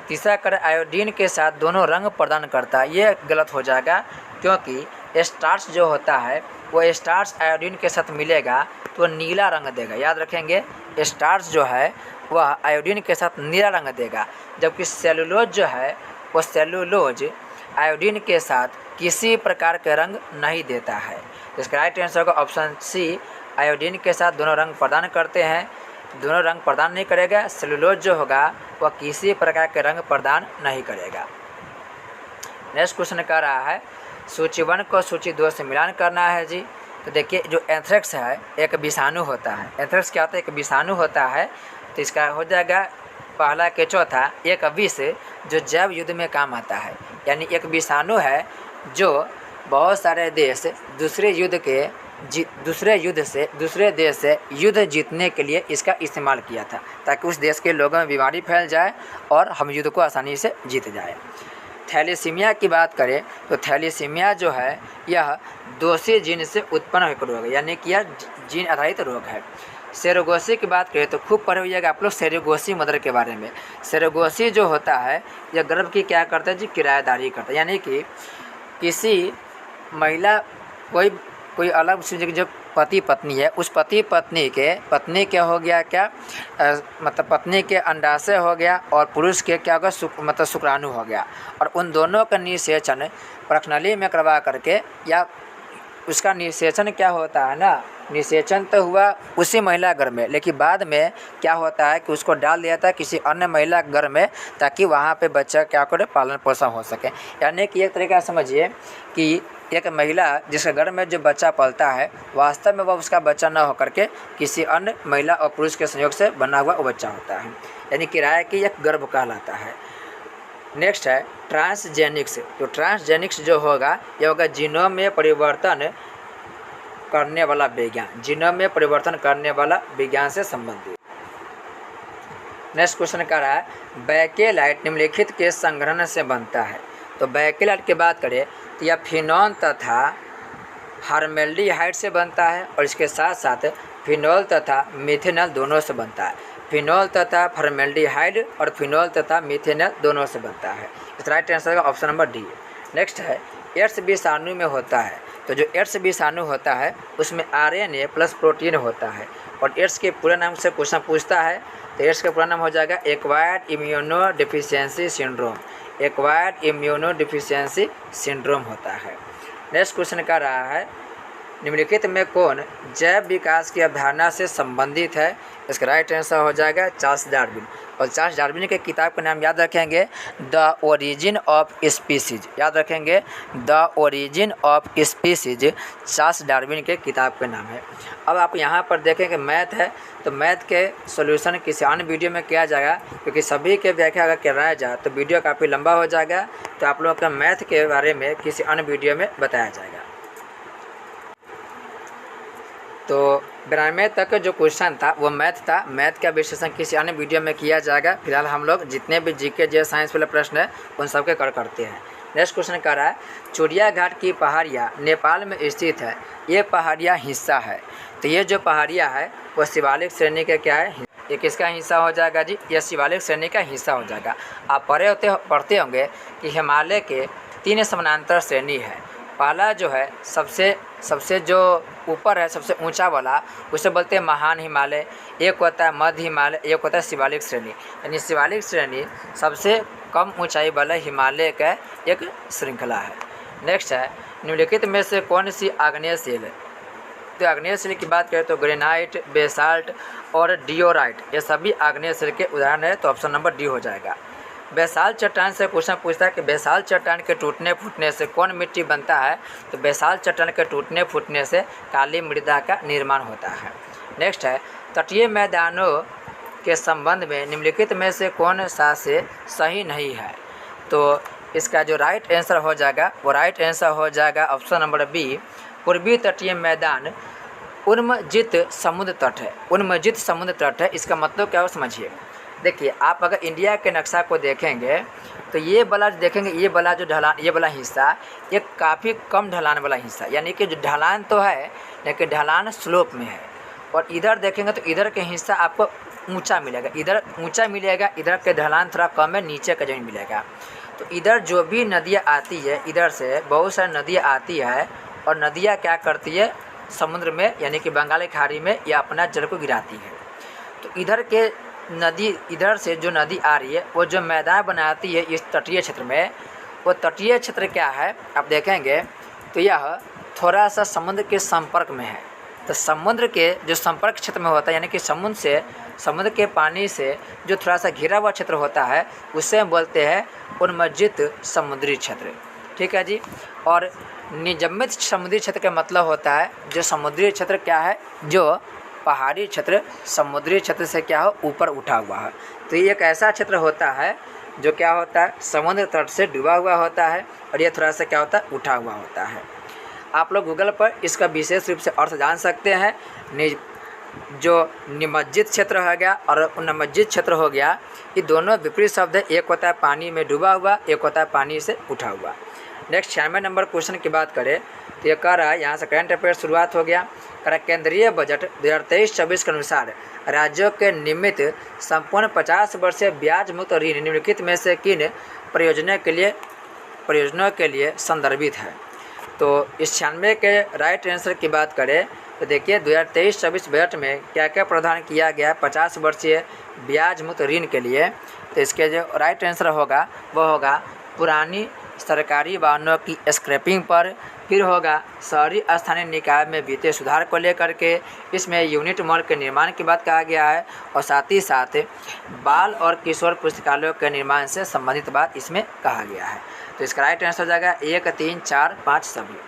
तीसरा कर आयोडीन के साथ दोनों रंग प्रदान करता है, ये गलत हो जाएगा, क्योंकि स्टार्च जो होता है वो स्टार्च आयोडीन के साथ मिलेगा तो नीला रंग देगा। याद रखेंगे स्टार्च जो है वह आयोडीन के साथ नीला रंग देगा, जबकि सेलुलोज जो है वो सेलुलोज आयोडीन के साथ किसी प्रकार के रंग नहीं देता है। इसका राइट आंसर होगा ऑप्शन सी, आयोडीन के साथ दोनों रंग प्रदान करते हैं। दोनों रंग प्रदान नहीं करेगा, सेलुलोज जो होगा वह किसी प्रकार के रंग प्रदान नहीं करेगा। नेक्स्ट क्वेश्चन कर रहा है सूची 1 को सूची 2 से मिलान करना है जी। तो देखिए जो एंथ्रेक्स है एक विषाणु होता है। एंथ्रेक्स क्या होता है, एक विषाणु होता है। तो इसका हो जाएगा पहला के चौथा एक विष जो जैव युद्ध में काम आता है, यानी एक विषाणु है जो बहुत सारे देश दूसरे देश से युद्ध जीतने के लिए इसका इस्तेमाल किया था, ताकि उस देश के लोगों में बीमारी फैल जाए और हम युद्ध को आसानी से जीत जाए। थैलीसीमिया की बात करें तो थैलीसीमिया जो है यह दोषी जीन से उत्पन्न होकर रोग है, यानी कि यह जीन आधारित रोग है। सेरोगोसी की बात करें तो खूब पढ़े हुईएगा आप लोग सेरोगोसी मदर के बारे में। सेरोगोसी जो होता है यह गर्भ की क्या करता है जी, किराएदारी करता है, यानी कि किसी महिला कोई अलग जो पति पत्नी है उस पत्नी के हो गया क्या मतलब पत्नी के अंडाशय हो गया और पुरुष के क्या होगा मतलब शुक्राणु हो गया, और उन दोनों का निषेचन प्रखनली में करवा करके, या उसका निषेचन क्या होता है ना, निषेचन तो हुआ उसी महिला गर्भ में, लेकिन बाद में क्या होता है कि उसको डाल दिया था किसी अन्य महिला गर्भ में, ताकि वहाँ पे बच्चा क्या करे पालन पोषण हो सके। यानी कि एक तरीका समझिए कि एक महिला जिसके गर्भ में जो बच्चा पलता है वास्तव में वह उसका बच्चा न होकर के किसी अन्य महिला और पुरुष के संयोग से बना हुआ वो बच्चा होता है, यानी किराए की एक गर्भ कहलाता है। नेक्स्ट है ट्रांसजेनिक्स। तो ट्रांसजेनिक्स जो होगा यह होगा जीनोम में परिवर्तन करने वाला विज्ञान, जीनोम में परिवर्तन करने वाला विज्ञान से संबंधित। नेक्स्ट क्वेश्चन का रहा है बैकेलाइट निम्नलिखित के संग्रहण से बनता है। तो बैकेलाइट की बात करें तो यह फिनॉल तथा हार्मेल्डिहाइड से बनता है, और इसके साथ साथ फिनॉल तथा मिथेनॉल दोनों से बनता है। फिनॉल तथा फॉर्मेल्डिहाइड और फिनॉल तथा मिथेनॉल दोनों से बनता है। इस राइट आंसर का ऑप्शन नंबर डी है। नेक्स्ट है एड्स विषाणु में होता है। तो जो एड्स विषाणु होता है उसमें RNA प्लस प्रोटीन होता है, और एड्स के पूरे नाम से क्वेश्चन पूछता है तो एड्स का पूरा नाम हो जाएगा acquired immuno deficiency syndrome. Acquired immuno deficiency syndrome होता है। नेक्स्ट क्वेश्चन का रहा है निम्नलिखित में कौन जैव विकास की अवधारणा से संबंधित है। इसका राइट आंसर हो जाएगा चार्ल्स डार्विन। और चार्ल्स डार्विन के किताब का नाम याद रखेंगे द ओरिजिन ऑफ स्पीसीज। याद रखेंगे the origin of species Charles Darwin के किताब का नाम है। अब आप यहाँ पर देखेंगे मैथ है, तो मैथ के सॉल्यूशन किसी अन्य वीडियो में किया जाएगा, क्योंकि सभी के व्याख्या अगर कराया जाए तो वीडियो काफ़ी लंबा हो जाएगा। तो आप लोग का मैथ के बारे में किसी अन्य वीडियो में बताया जाएगा। तो 92 तक जो क्वेश्चन था वो मैथ था। मैथ का विश्लेषण किसी अन्य वीडियो में किया जाएगा। फिलहाल हम लोग जितने भी जीके जे साइंस वाले प्रश्न है उन सबके करते हैं। नेक्स्ट क्वेश्चन कर रहा है चोरिया घाट की पहाड़ियाँ नेपाल में स्थित है, ये पहाड़ियाँ हिस्सा है। तो ये जो पहाड़ियाँ है वो शिवालिक श्रेणी का क्या है, ये किसका हिस्सा हो जाएगा जी, ये शिवालिक श्रेणी का हिस्सा हो जाएगा। आप पढ़ते होंगे कि हिमालय के 3 समानांतर श्रेणी है। पहला जो है सबसे जो ऊपर है, सबसे ऊंचा वाला, उसे बोलते हैं महान हिमालय। एक होता है मध्य हिमालय, एक होता है शिवालिक श्रेणी। यानी शिवालिक श्रेणी सबसे कम ऊंचाई वाला हिमालय का एक श्रृंखला है। नेक्स्ट है निम्नलिखित में से कौन सी आग्नेयशिला है। तो आग्नेयशिला की बात करें तो ग्रेनाइट, बेसाल्ट और डियोराइट ये सभी आग्नेयशिला के उदाहरण है। तो ऑप्शन नंबर डी हो जाएगा। बेसाल्ट चट्टान से क्वेश्चन पूछता है कि बेसाल्ट चट्टान के टूटने फूटने से कौन मिट्टी बनता है। तो बेसाल्ट चट्टान के टूटने फूटने से काली मृदा का निर्माण होता है। नेक्स्ट है तटीय मैदानों के संबंध में निम्नलिखित में से कौन सा से सही नहीं है। तो इसका जो राइट आंसर हो जाएगा वो राइट आंसर हो जाएगा ऑप्शन नंबर बी, पूर्वी तटीय मैदान उन्मजित समुद्र तट है। उन्मजित समुद्र तट है, इसका मतलब क्या हो समझिए। देखिए आप अगर इंडिया के नक्शा को देखेंगे तो ये वाला देखेंगे, ये वाला जो ढलान, ये वाला हिस्सा ये काफ़ी कम ढलान वाला हिस्सा, यानी कि जो ढलान तो है लेकिन ढलान स्लोप में है। और इधर देखेंगे तो इधर के हिस्सा आपको ऊंचा मिलेगा, इधर ऊंचा मिलेगा, इधर के ढलान थोड़ा कम है, नीचे का जमीन मिलेगा। तो इधर जो भी नदियाँ आती है, इधर से बहुत सारी नदियाँ आती है और नदियाँ क्या करती है समुद्र में यानी कि बंगाल की खाड़ी में या अपना जल को गिराती है। तो इधर के नदी, इधर से जो नदी आ रही है वो जो मैदान बनाती है इस तटीय क्षेत्र में, वो तटीय क्षेत्र क्या है आप देखेंगे तो यह थोड़ा सा समुद्र के संपर्क में है। तो समुद्र के जो संपर्क क्षेत्र में होता है यानी कि समुद्र के पानी से जो थोड़ा सा घिरा हुआ क्षेत्र होता है उसे हम बोलते हैं उन्मजित समुद्री क्षेत्र। ठीक है जी। और निजमित समुद्री क्षेत्र का मतलब होता है जो समुद्री क्षेत्र क्या है, जो पहाड़ी क्षेत्र समुद्री क्षेत्र से क्या हो ऊपर उठा हुआ है। तो ये एक ऐसा क्षेत्र होता है जो क्या होता है समुद्र तट से डूबा हुआ होता है और ये थोड़ा सा क्या होता है उठा हुआ होता है। आप लोग गूगल पर इसका विशेष रूप से अर्थ जान सकते हैं। जो निमज्जित क्षेत्र हो गया और उन्मज्जित क्षेत्र हो गया, ये दोनों विपरीत शब्द है। एक होता है पानी में डूबा हुआ, एक होता है पानी से उठा हुआ। नेक्स्ट 96 नंबर क्वेश्चन की बात करें तो ये कह रहा है, यहाँ से करंट अफेयर शुरुआत हो गया। कह रहा केंद्रीय बजट 2023-24 के अनुसार राज्यों के निमित्त संपूर्ण 50 वर्षीय ब्याज मुक्त ऋण निम्नलिखित में से किन परियोजनाओं के लिए संदर्भित है। तो इस 96 के राइट आंसर की बात करें तो देखिए 2023-24 बजट में क्या क्या प्रावधान किया गया है 50 वर्षीय ब्याज मुक्त ऋण के लिए। तो इसके जो राइट आंसर होगा वो होगा पुरानी सरकारी वाहनों की स्क्रैपिंग पर, फिर होगा शहरी स्थानीय निकाय में वित्तीय सुधार को लेकर के, इसमें यूनिट मॉल के निर्माण की बात कहा गया है और साथ ही साथ बाल और किशोर पुस्तकालयों के निर्माण से संबंधित बात इसमें कहा गया है। तो इसका राइट आंसर हो जाएगा 1, 3, 4, 5 सभी।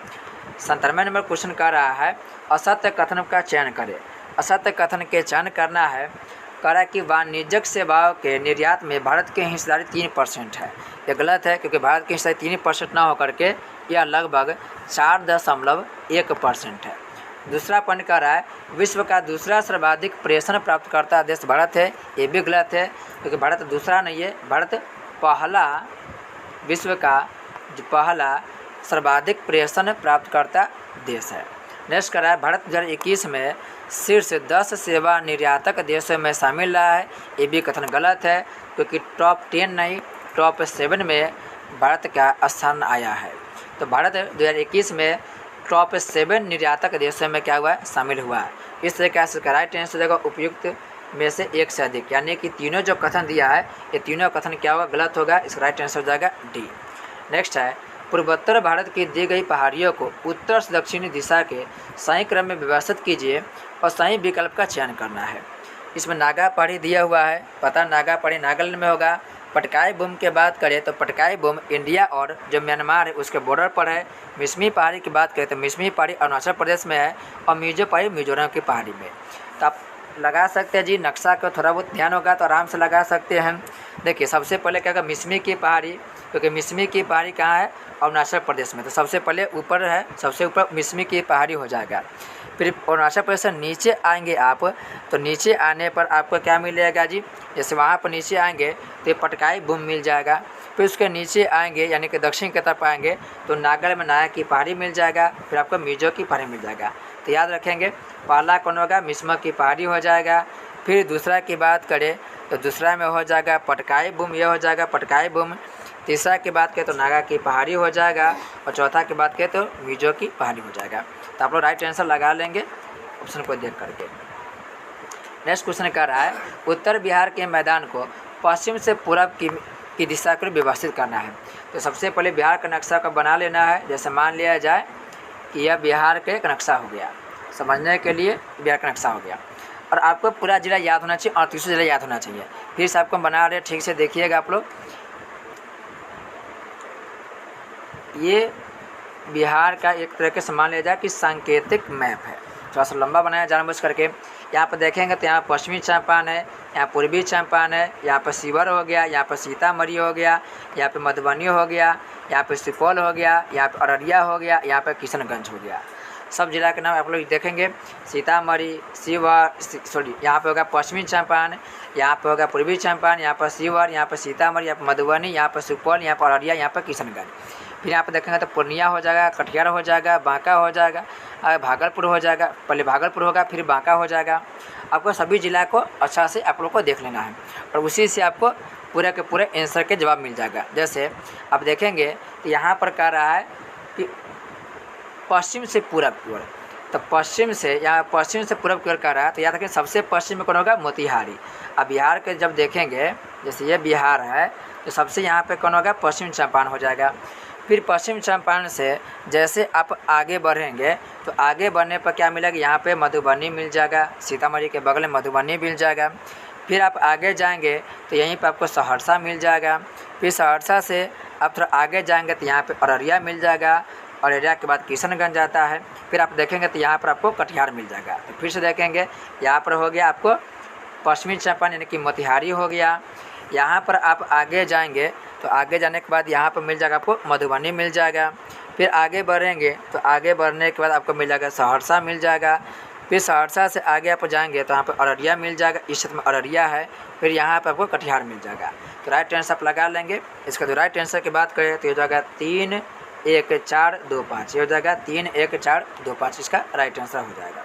97 नंबर क्वेश्चन कर रहा है असत्य कथन का चयन करें। असत्य कथन के चयन करना है। कह रहा है कि वाणिज्यिक सेवाओं के निर्यात में भारत की हिस्सेदारी 3% है। ये गलत है क्योंकि भारत की हिस्सेदारी 3% ना होकर के यह लगभग 4.1% है। दूसरा पॉइंट कह रहा है विश्व का दूसरा सर्वाधिक प्रेषण प्राप्तकर्ता देश भारत है। ये भी गलत है क्योंकि भारत दूसरा नहीं है, भारत पहला, विश्व का जो पहला सर्वाधिक प्रेषण प्राप्तकर्ता देश है। नेक्स्ट कर रहा है भारत 2021 में शीर्ष 10 सेवा निर्यातक देशों में शामिल रहा है। ये भी कथन गलत है क्योंकि टॉप 10 नहीं, टॉप 7 में भारत का स्थान आया है। तो भारत 2021 में टॉप 7 निर्यातक देशों में क्या हुआ है शामिल हुआ है। इस तरह का राइट आंसर देगा उपयुक्त में से एक से अधिक, यानी कि तीनों जो कथन दिया है ये तीनों कथन क्या होगा, गलत होगा। इसका राइट आंसर हो जाएगा डी। नेक्स्ट है, पूर्वोत्तर भारत की दी गई पहाड़ियों को उत्तर से दक्षिणी दिशा के सही क्रम में व्यवस्थित कीजिए और सही विकल्प का चयन करना है। इसमें नागा पहाड़ी दिया हुआ है, पता नागा पहाड़ी नागालैंड में होगा। पटकाई बूम की बात करें तो पटकाई बूम इंडिया और जो म्यांमार है उसके बॉर्डर पर है। मिसमी पहाड़ी की बात करें तो मिसमी पहाड़ी अरुणाचल प्रदेश में है और मिजो पहाड़ी मिजोरम की पहाड़ी में। तो आप लगा सकते हैं जी, नक्शा को थोड़ा बहुत ध्यान होगा तो आराम से लगा सकते हैं। देखिए सबसे पहले क्या होगा, मिसमी की पहाड़ी, क्योंकि मिसमी की पहाड़ी कहाँ है, अरुणाचल प्रदेश में, तो सबसे पहले ऊपर है, सबसे ऊपर मिसमी की पहाड़ी हो जाएगा। फिर अरुणाचल प्रदेश से नीचे आएंगे आप, तो नीचे आने पर आपको क्या मिलेगा जी, जैसे वहाँ पर नीचे आएंगे तो ये पटकाई बूम मिल जाएगा। फिर उसके नीचे आएंगे यानी कि दक्षिण की तरफ आएंगे तो नागालैंड में नाया की पहाड़ी मिल जाएगा। फिर आपको मिजो की पहाड़ी मिल जाएगा। तो याद रखेंगे, पहला कौन होगा, मिसमा की पहाड़ी हो जाएगा। फिर दूसरा की बात करें तो दूसरा में हो जाएगा पटकाई बूम, यह हो जाएगा पटकाई बूम। तीसरा की बात करें तो नागा की पहाड़ी हो जाएगा और चौथा की बात करें तो मिजो की पहाड़ी हो जाएगा। तो आप लोग राइट आंसर लगा लेंगे ऑप्शन को देख करके। नेक्स्ट क्वेश्चन कर रहा है, उत्तर बिहार के मैदान को पश्चिम से पूरब की दिशा को व्यवस्थित करना है। तो सबसे पहले बिहार का नक्शा को बना लेना है। जैसे मान लिया जाए कि यह बिहार का एक नक्शा हो गया, समझने के लिए बिहार का नक्शा हो गया, और आपको पूरा जिला याद होना चाहिए, 38 जिला याद होना चाहिए। फिर से आपको बना रहे, ठीक से देखिएगा आप लोग। ये बिहार का एक तरह के मान लिया जाए कि सांकेतिक मैप है, थोड़ा सा लंबा बनाया जानबूझ करके। यहाँ पर देखेंगे तो यहाँ पश्चिमी चंपारण है, यहाँ पूर्वी चंपारण है, यहाँ पर शिवर हो गया, यहाँ पर सीतामढ़ी हो गया, यहाँ पे मधुबनी हो गया, यहाँ पे सुपौल हो गया, यहाँ पे अररिया हो गया, यहाँ पे किशनगंज हो गया। सब जिला के नाम आप लोग देखेंगे, सीतामढ़ी, शिवर, यहाँ पे होगा पश्चिमी चंपारण, यहाँ पे होगा पूर्वी चंपारण, यहाँ पर शिवर, यहाँ पर सीतामढ़ी, यहाँ पर मधुबनी, यहाँ पर सुपौल, यहाँ पर अररिया, यहाँ पर किशनगंज। फिर यहाँ पर देखेंगे तो पूर्णिया हो जाएगा, कटिहार हो जाएगा, बांका हो जाएगा, भागलपुर हो जाएगा, पहले भागलपुर होगा फिर बांका हो जाएगा। आपको सभी जिला को अच्छा से आप लोग को देख लेना है और उसी से आपको पूरे के पूरे आंसर के जवाब मिल जाएगा। जैसे आप देखेंगे तो यहाँ पर कह रहा है कि पश्चिम से पूरब की ओर, तो पश्चिम से यहाँ पश्चिम से पूरब की ओर कह रहा है, तो याद रखें सबसे पश्चिम में कौन होगा, मोतिहारी। अब बिहार के जब देखेंगे, जैसे ये बिहार है तो सबसे यहाँ पे कौन होगा, पश्चिम चंपारण हो जाएगा। फिर पश्चिम चंपारण से जैसे आप आगे बढ़ेंगे तो आगे बढ़ने पर क्या मिलेगा, यहाँ पे मधुबनी मिल जाएगा, सीतामढ़ी के बगल में मधुबनी मिल जाएगा। फिर आप आगे जाएंगे तो यहीं पर आपको सहरसा मिल जाएगा। फिर सहरसा से आप थोड़ा आगे जाएंगे तो यहाँ पे अररिया मिल जाएगा, अररिया के बाद किशनगंज आता है। फिर आप देखेंगे तो यहाँ पर आपको कटिहार मिल जाएगा। तो फिर से देखेंगे यहाँ पर हो गया आपको पश्चिमी चंपारण यानी कि मोतिहारी हो गया। यहाँ पर आप आगे जाएंगे तो आगे जाने के बाद यहाँ पर मिल जाएगा आपको मधुबनी मिल जाएगा। फिर आगे बढ़ेंगे तो आगे बढ़ने के बाद आपको मिल जाएगा सहरसा मिल जाएगा। फिर सहरसा से आगे आप जाएंगे तो यहाँ पर अररिया मिल जाएगा, इस क्षेत्र में अररिया है। फिर यहाँ पर आपको कटिहार मिल जाएगा। तो राइट आंसर आप लगा लेंगे। इसका जो राइट आंसर की बात करें तो ये हो जाएगा 3, 1, 4, 2, 5। ये हो जाएगा 3, 1, 4, 2, 5 इसका राइट आंसर हो जाएगा।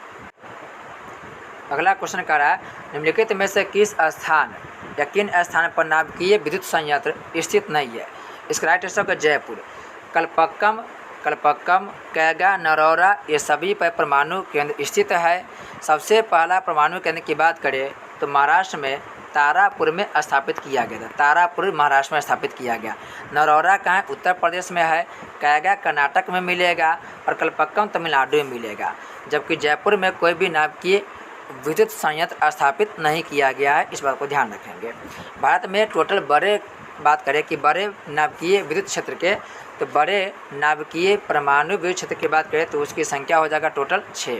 अगला क्वेश्चन कह रहा है, निम्नलिखित में से किस स्थान या किन स्थान पर नाभिकीय विद्युत संयंत्र स्थित नहीं है। इसका राइट आंसर होगा जयपुर। कलपक्कम, कैगा, नरौरा ये सभी पर परमाणु केंद्र स्थित है। सबसे पहला परमाणु केंद्र की बात करें तो महाराष्ट्र में तारापुर में स्थापित किया गया था। तारापुर महाराष्ट्र में स्थापित किया गया। नरौरा कहाँ है, उत्तर प्रदेश में है। कैगा कर्नाटक में मिलेगा और कलपक्कम तमिलनाडु में मिलेगा। जबकि जयपुर में कोई भी नाभिकीय विद्युत संयंत्र स्थापित नहीं किया गया है, इस बात को ध्यान रखेंगे। भारत में टोटल बड़े बात करें कि बड़े नाभिकीय विद्युत क्षेत्र के, तो बड़े नाभिकीय परमाणु विद्युत क्षेत्र की बात करें तो उसकी संख्या हो जाएगा टोटल 6।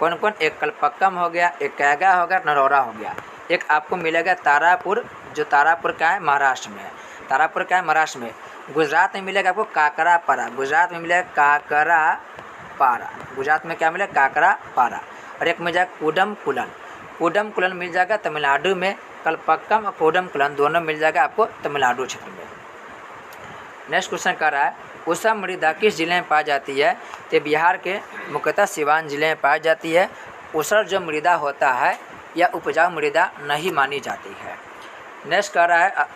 कौन कौन, एक कलपक्कम हो गया, एक कैगा हो गया, नरौरा हो गया। एक आपको मिलेगा तारापुर, जो तारापुर का है महाराष्ट्र में है। तारापुर का है महाराष्ट्र में। गुजरात में मिलेगा आपको काकरापारा, गुजरात में मिलेगा काकरापारा, गुजरात में क्या मिलेगा, काकरापारा। और एक मिल जाएगा कूडमकुलन मिल जाएगा तमिलनाडु में। कलपक्कम और कूडमकुलन दोनों मिल जाएगा आपको तमिलनाडु क्षेत्र में। नेक्स्ट क्वेश्चन कर रहा है, ऊषा मृदा किस जिले में पाई जाती है। तो बिहार के मुख्यतः सिवान जिले में पाई जाती है। ऊसर जो मृदा होता है यह उपजाऊ मृदा नहीं मानी जाती है। नेक्स्ट कर रहा है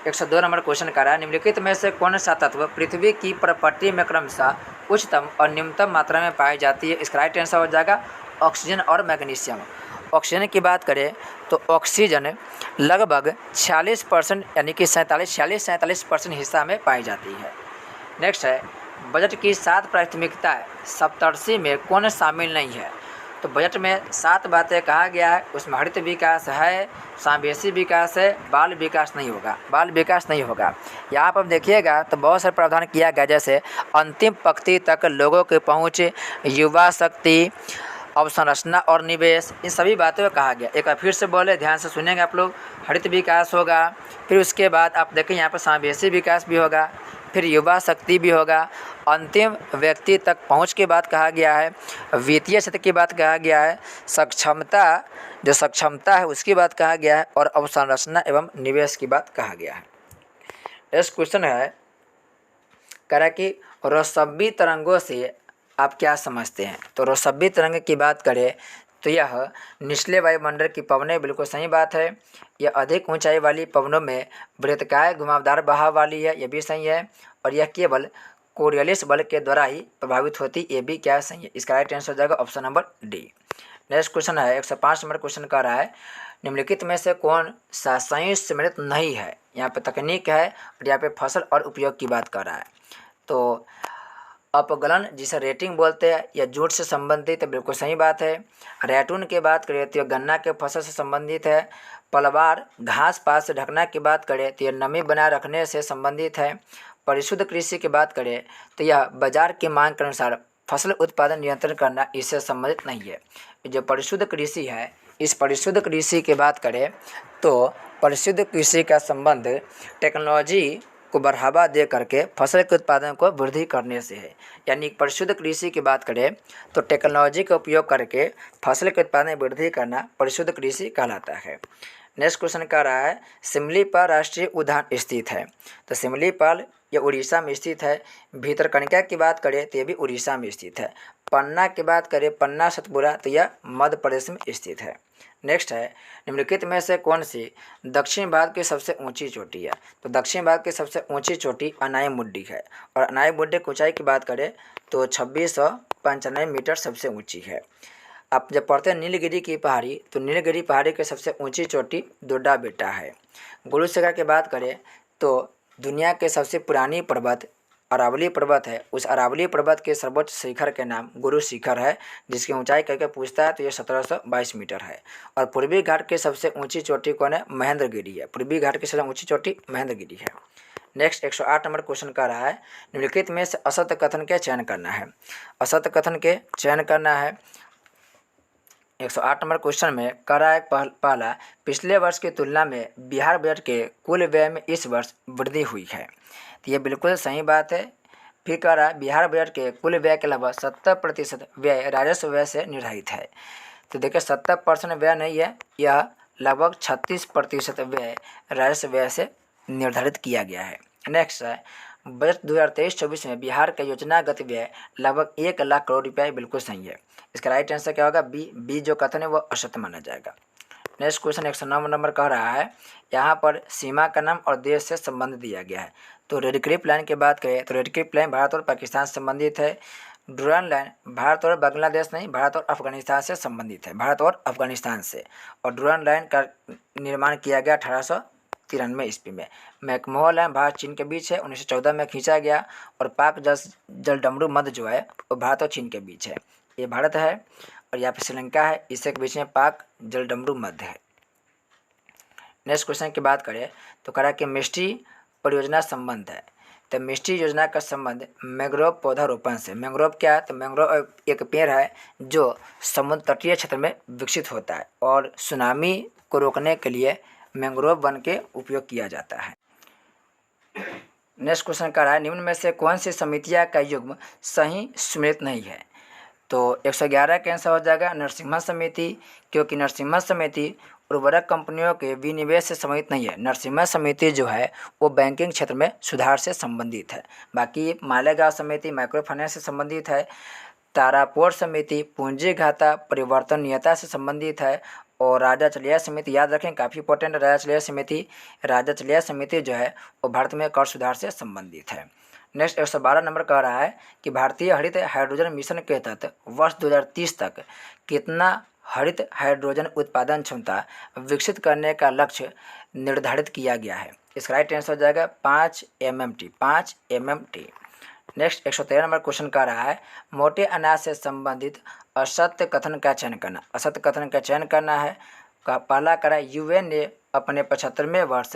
102 नंबर क्वेश्चन कर रहा है, निम्नलिखित में से कौन सा तत्व पृथ्वी की प्रपट्टी में क्रमशः उच्चतम और निम्नतम मात्रा में पाई जाती है। इसका राइट आंसर हो जाएगा ऑक्सीजन और मैग्नीशियम। ऑक्सीजन की बात करें तो ऑक्सीजन लगभग 46% यानी कि 47% हिस्सा में पाई जाती है। नेक्स्ट है बजट की 7 प्राथमिकताएं सप्तर्षि में कौन शामिल नहीं है। तो बजट में 7 बातें कहा गया है, उसमें हरित विकास है, समावेशी विकास है, बाल विकास नहीं होगा। यहाँ पर देखिएगा तो बहुत सारे प्रावधान किया गया, जैसे अंतिम पंक्ति तक लोगों की पहुँच, युवा शक्ति, अवसंरचना और निवेश, इन सभी बातों को कहा गया। एक बार फिर से बोले, ध्यान से सुनेंगे आप लोग। हरित विकास होगा, फिर उसके बाद आप देखें यहाँ पर समावेशी विकास भी होगा, फिर युवा शक्ति भी होगा, अंतिम व्यक्ति तक पहुँच की बात कहा गया है, वित्तीय क्षेत्र की बात कहा गया है, सक्षमता है उसकी बात कहा गया है, और अवसंरचना एवं निवेश की बात कहा गया है। नेक्स्ट क्वेश्चन है, कह रहा है कि रोसब्बी तरंगों से आप क्या समझते हैं। तो रोसब्बी तरंग की बात करें तो यह निचले वायुमंडल की पवनें, बिल्कुल सही बात है। यह अधिक ऊंचाई वाली पवनों में वृत्तकाय घुमावदार बहाव वाली है, यह भी सही है। और यह केवल कोरियलिस बल के द्वारा ही प्रभावित होती, ये भी क्या सही है। इसका राइट आंसर हो जाएगा option number D. Next question है 105 नंबर क्वेश्चन कर रहा है, निम्नलिखित में से कौन सा संयुक्त सम्मिलित नहीं है। यहाँ पे तकनीक है और यहाँ पे फसल और उपयोग की बात कर रहा है। तो अपगलन जिसे रेटिंग बोलते हैं, यह जूट से संबंधित है, बिल्कुल सही बात है। रैटून की बात करें तो यह गन्ना के फसल से संबंधित है। पलवार घास पात से ढकना की बात करें तो यह नमी बनाए रखने से संबंधित है। परिशुद्ध कृषि की बात करें तो यह बाजार की मांग के अनुसार फसल उत्पादन नियंत्रण करना, इससे संबंधित नहीं है। जो परिशुद्ध कृषि है, इस परिशुद्ध कृषि की बात करें तो परिशुद्ध कृषि का संबंध टेक्नोलॉजी को बढ़ावा दे करके फसल के उत्पादन को वृद्धि करने से है। यानी परिशुद्ध कृषि की बात करें तो टेक्नोलॉजी का उपयोग करके फसल के उत्पादन में वृद्धि करना परिशुद्ध कृषि कहलाता है। नेक्स्ट क्वेश्चन कह रहा है, सिमलीपाल राष्ट्रीय उद्यान स्थित है। तो सिमलीपाल ये उड़ीसा में स्थित है। भीतरकनिका की बात करें तो ये भी उड़ीसा में स्थित है। पन्ना की बात करें, पन्ना सतपुरा, तो यह मध्य प्रदेश में स्थित है। नेक्स्ट है, निम्नलिखित में से कौन सी दक्षिण भारत की सबसे ऊंची चोटी है। तो दक्षिण भारत की सबसे ऊंची चोटी अनायमुड्डी है, और अनायमुड्डी की ऊंचाई की बात करें तो 2695 मीटर सबसे ऊंची है। आप जब पढ़ते हैं नीलगिरी की पहाड़ी, तो नीलगिरी पहाड़ी की सबसे ऊंची चोटी दोड्डा बेटा है। गुरु शिखर की बात करें तो दुनिया के सबसे पुरानी पर्वत अरावली पर्वत है। उस अरावली पर्वत के सर्वोच्च शिखर के नाम गुरु शिखर है, जिसकी ऊंचाई करके पूछता है तो ये 1722 मीटर है। और पूर्वी घाट की सबसे ऊंची चोटी कौन है, महेंद्रगिरी है। पूर्वी घाट की सबसे ऊंची चोटी महेंद्रगिरी है। नेक्स्ट 108 नंबर क्वेश्चन कर रहा है, निम्नलिखित में से असत्य कथन के चयन करना है। असत्य कथन के चयन करना है। 108 नंबर क्वेश्चन में कह रहा है, पहला, पिछले वर्ष की तुलना में बिहार बजट के कुल व्यय में इस वर्ष वृद्धि हुई है। तो ये बिल्कुल सही बात है। फिर कह रहा है, बिहार बजट के कुल व्यय के लगभग 70% व्यय राजस्व व्यय से निर्धारित है। तो देखिए 70% व्यय नहीं है, यह लगभग 36% व्यय राजस्व व्यय से निर्धारित किया गया है। नेक्स्ट है, बजट 2023-24 में बिहार का योजनागत व्यय लगभग 1 लाख करोड़ रुपया, बिल्कुल सही है। इसका राइट आंसर क्या होगा, बी जो कथन है वो असत्य माना जाएगा। नेक्स्ट क्वेश्चन 109 नंबर कह रहा है, यहाँ पर सीमा का नाम और देश से संबंध दिया गया है। तो रेड क्लिफ लाइन की बात करें तो रेड क्लिफ लाइन भारत और पाकिस्तान से संबंधित है। डुरान लाइन भारत और बांग्लादेश नहीं, भारत और अफगानिस्तान से संबंधित है, भारत और अफगानिस्तान से। और डुरान लाइन का निर्माण किया गया 1893 ईस्वी में। मैकमोहन लाइन भारत चीन के बीच है, 1914 में खींचा गया। और पाक जलडमरू मध्य जो है वो भारत और चीन के बीच है। ये भारत है और यहाँ पे श्रीलंका है, इसके बीच में पाक जलडमरू मध्य है। नेक्स्ट क्वेश्चन की बात करें तो कह रहा है कि मिष्टी परियोजना संबंध है। तो मिष्टी योजना का संबंध मैंग्रोव पौधारोपण से। मैंग्रोव क्या है, तो मैंग्रोव एक पेड़ है जो समुद्र तटीय क्षेत्र में विकसित होता है और सुनामी को रोकने के लिए मैंग्रोव वन के उपयोग किया जाता है। नेक्स्ट क्वेश्चन कह रहा है, निम्न में से कौन सी समितियां का युग्म सही सुमेलित नहीं है। तो 111 का आंसर हो जाएगा नरसिम्हा समिति, क्योंकि नरसिम्हा समिति उर्वरक कंपनियों के विनिवेश से संबंधित नहीं है। नरसिम्हा समिति जो है वो बैंकिंग क्षेत्र में सुधार से संबंधित है। बाकी मालेगांव समिति माइक्रो फाइनेंस से संबंधित है। तारापोर समिति पूंजी घाटा परिवर्तनीयता से संबंधित है। और राजा चलिया समिति याद रखें, काफ़ी इंपॉर्टेंट। राजा चलिया समिति जो है वो भारत में कर सुधार से संबंधित है। नेक्स्ट 112 नंबर कह रहा है कि भारतीय हरित हाइड्रोजन मिशन के तहत वर्ष 2030 तक कितना हरित हाइड्रोजन उत्पादन क्षमता विकसित करने का लक्ष्य निर्धारित किया गया है। इसका राइट आंसर हो जाएगा 5 MMT, 5 MMT। Next 113 number question का रहा है, मोटे अनाज से संबंधित असत्य कथन का चयन करना। असत्य कथन का चयन करना है। पहला करा, यूएन ने अपने 75वें वर्ष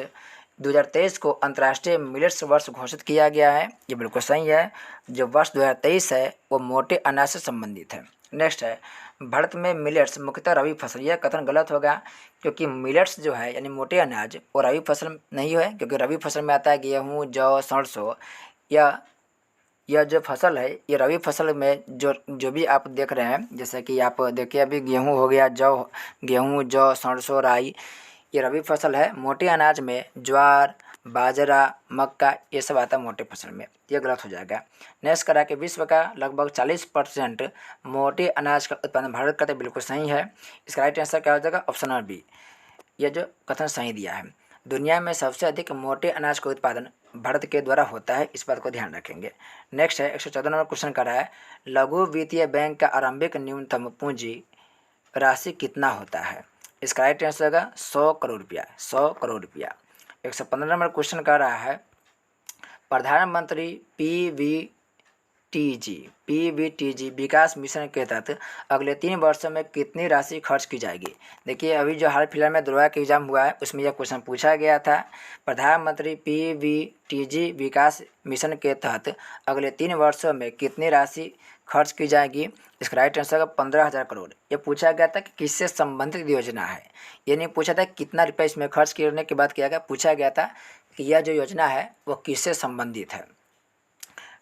2023 को अंतर्राष्ट्रीय मिलेट्स वर्ष घोषित किया गया है। ये बिल्कुल सही है। जो वर्ष 2023 है वो मोटे अनाज से संबंधित है। नेक्स्ट है, भारत में मिलेट्स मुख्यतः रबी फसल। यह कथन गलत होगा, क्योंकि मिलेट्स जो है यानी मोटे अनाज वो रबी फसल नहीं है, क्योंकि रबी फसल में आता है गेहूँ, जौ, सरसों। यह जो फसल है ये रबी फसल में जो भी आप देख रहे हैं, जैसे कि आप देखिए अभी गेहूँ हो गया, जौ, सरसों, राई, ये रबी फसल है। मोटे अनाज में ज्वार, बाजरा, मक्का ये सब आता है मोटे फसल में। ये गलत हो जाएगा। नेक्स्ट करा कि विश्व का लगभग 40% मोटे अनाज का उत्पादन भारत करता है। बिल्कुल सही है। इसका राइट आंसर क्या हो जाएगा? Option number B. यह जो कथन सही दिया है। दुनिया में सबसे अधिक मोटे अनाज का उत्पादन भारत के द्वारा होता है, इस बात को ध्यान रखेंगे। नेक्स्ट है 114 नंबर क्वेश्चन का रहा है, लघु वित्तीय बैंक का आरंभिक न्यूनतम पूंजी राशि कितना होता है? इसका राइट आंसर होगा 100 करोड़ रुपया, 100 करोड़ रुपया। 115 नंबर क्वेश्चन का रहा है, प्रधानमंत्री पीवीटीजी विकास मिशन के तहत अगले 3 वर्षों में कितनी राशि खर्च की जाएगी? देखिए अभी जो हाल फिलहाल में दरोगा का एग्जाम हुआ है उसमें यह क्वेश्चन पूछा गया था। प्रधानमंत्री पीवीटीजी विकास मिशन के तहत अगले 3 वर्षों में कितनी राशि खर्च की जाएगी? इसका राइट आंसर है 15,000 करोड़। ये पूछा गया था कि किससे संबंधित योजना है, ये नहीं पूछा था कितना रुपया इसमें खर्च करने के बाद किया गया, पूछा गया था कि यह जो योजना है वो किससे संबंधित है।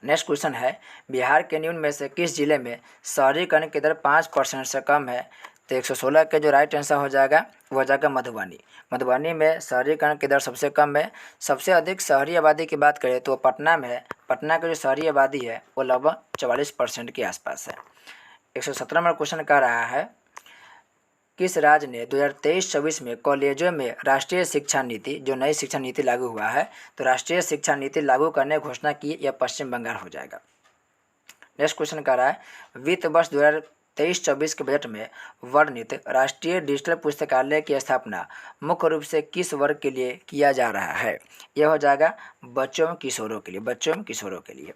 नेक्स्ट क्वेश्चन है, बिहार के निम्न में से किस जिले में शहरीकरण की दर 5% से कम है? तो 116 के जो राइट आंसर हो जाएगा वो हो जाएगा मधुबनी। मधुबनी में शहरीकरण की दर सबसे कम है। सबसे अधिक शहरी आबादी की बात करें तो पटना में है। पटना की जो शहरी आबादी है वो लगभग 44% के आसपास है। 117 नंबर क्वेश्चन का रहा है, किस राज्य ने 2023-24 में कॉलेजों में राष्ट्रीय शिक्षा नीति, जो नई शिक्षा नीति लागू हुआ है, तो राष्ट्रीय शिक्षा नीति लागू करने की घोषणा की? यह पश्चिम बंगाल हो जाएगा। नेक्स्ट क्वेश्चन का रहा है, वित्त वर्ष 2023-24 के बजट में वर्णित राष्ट्रीय डिजिटल पुस्तकालय की स्थापना मुख्य रूप से किस वर्ग के लिए किया जा रहा है? यह हो जाएगा बच्चों एवं किशोरों के लिए, बच्चों एवं किशोरों के लिए।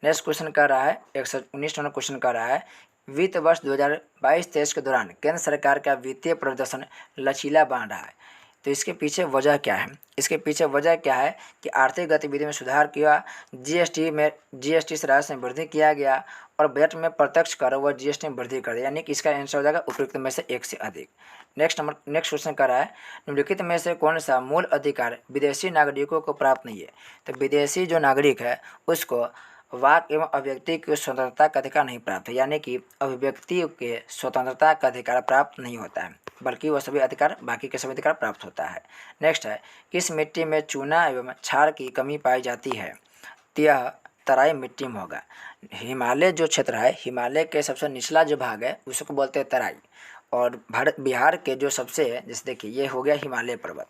नेक्स्ट क्वेश्चन का रहा है 119 नंबर क्वेश्चन का रहा है, वित्त वर्ष 2022-23 के दौरान केंद्र सरकार का वित्तीय प्रदर्शन लचीला बन रहा है, तो इसके पीछे वजह क्या है? इसके पीछे वजह क्या है कि आर्थिक गतिविधि में सुधार किया, जीएसटी से राजस्व में वृद्धि किया गया और बजट में प्रत्यक्ष कर व जीएसटी में वृद्धि कर दिया, यानी कि इसका आंसर हो जाएगा उपयुक्त में से एक से अधिक। नेक्स्ट क्वेश्चन का रहा है, निम्नलिखित में से कौन सा मूल अधिकार विदेशी नागरिकों को प्राप्त नहीं है? तो विदेशी जो नागरिक है उसको वाक एवं अभिव्यक्ति की स्वतंत्रता का अधिकार नहीं प्राप्त है, यानी कि अभिव्यक्ति के स्वतंत्रता का अधिकार प्राप्त नहीं होता है, बल्कि वह सभी अधिकार, बाकी के सभी अधिकार प्राप्त होता है। नेक्स्ट है, किस मिट्टी में चूना एवं क्षार की कमी पाई जाती है? तो यह तराई मिट्टी में होगा। हिमालय जो क्षेत्र है, हिमालय के सबसे निचला जो भाग है उसको बोलते हैं तराई। और बिहार के जो सबसे, जैसे देखिए ये हो गया हिमालय पर्वत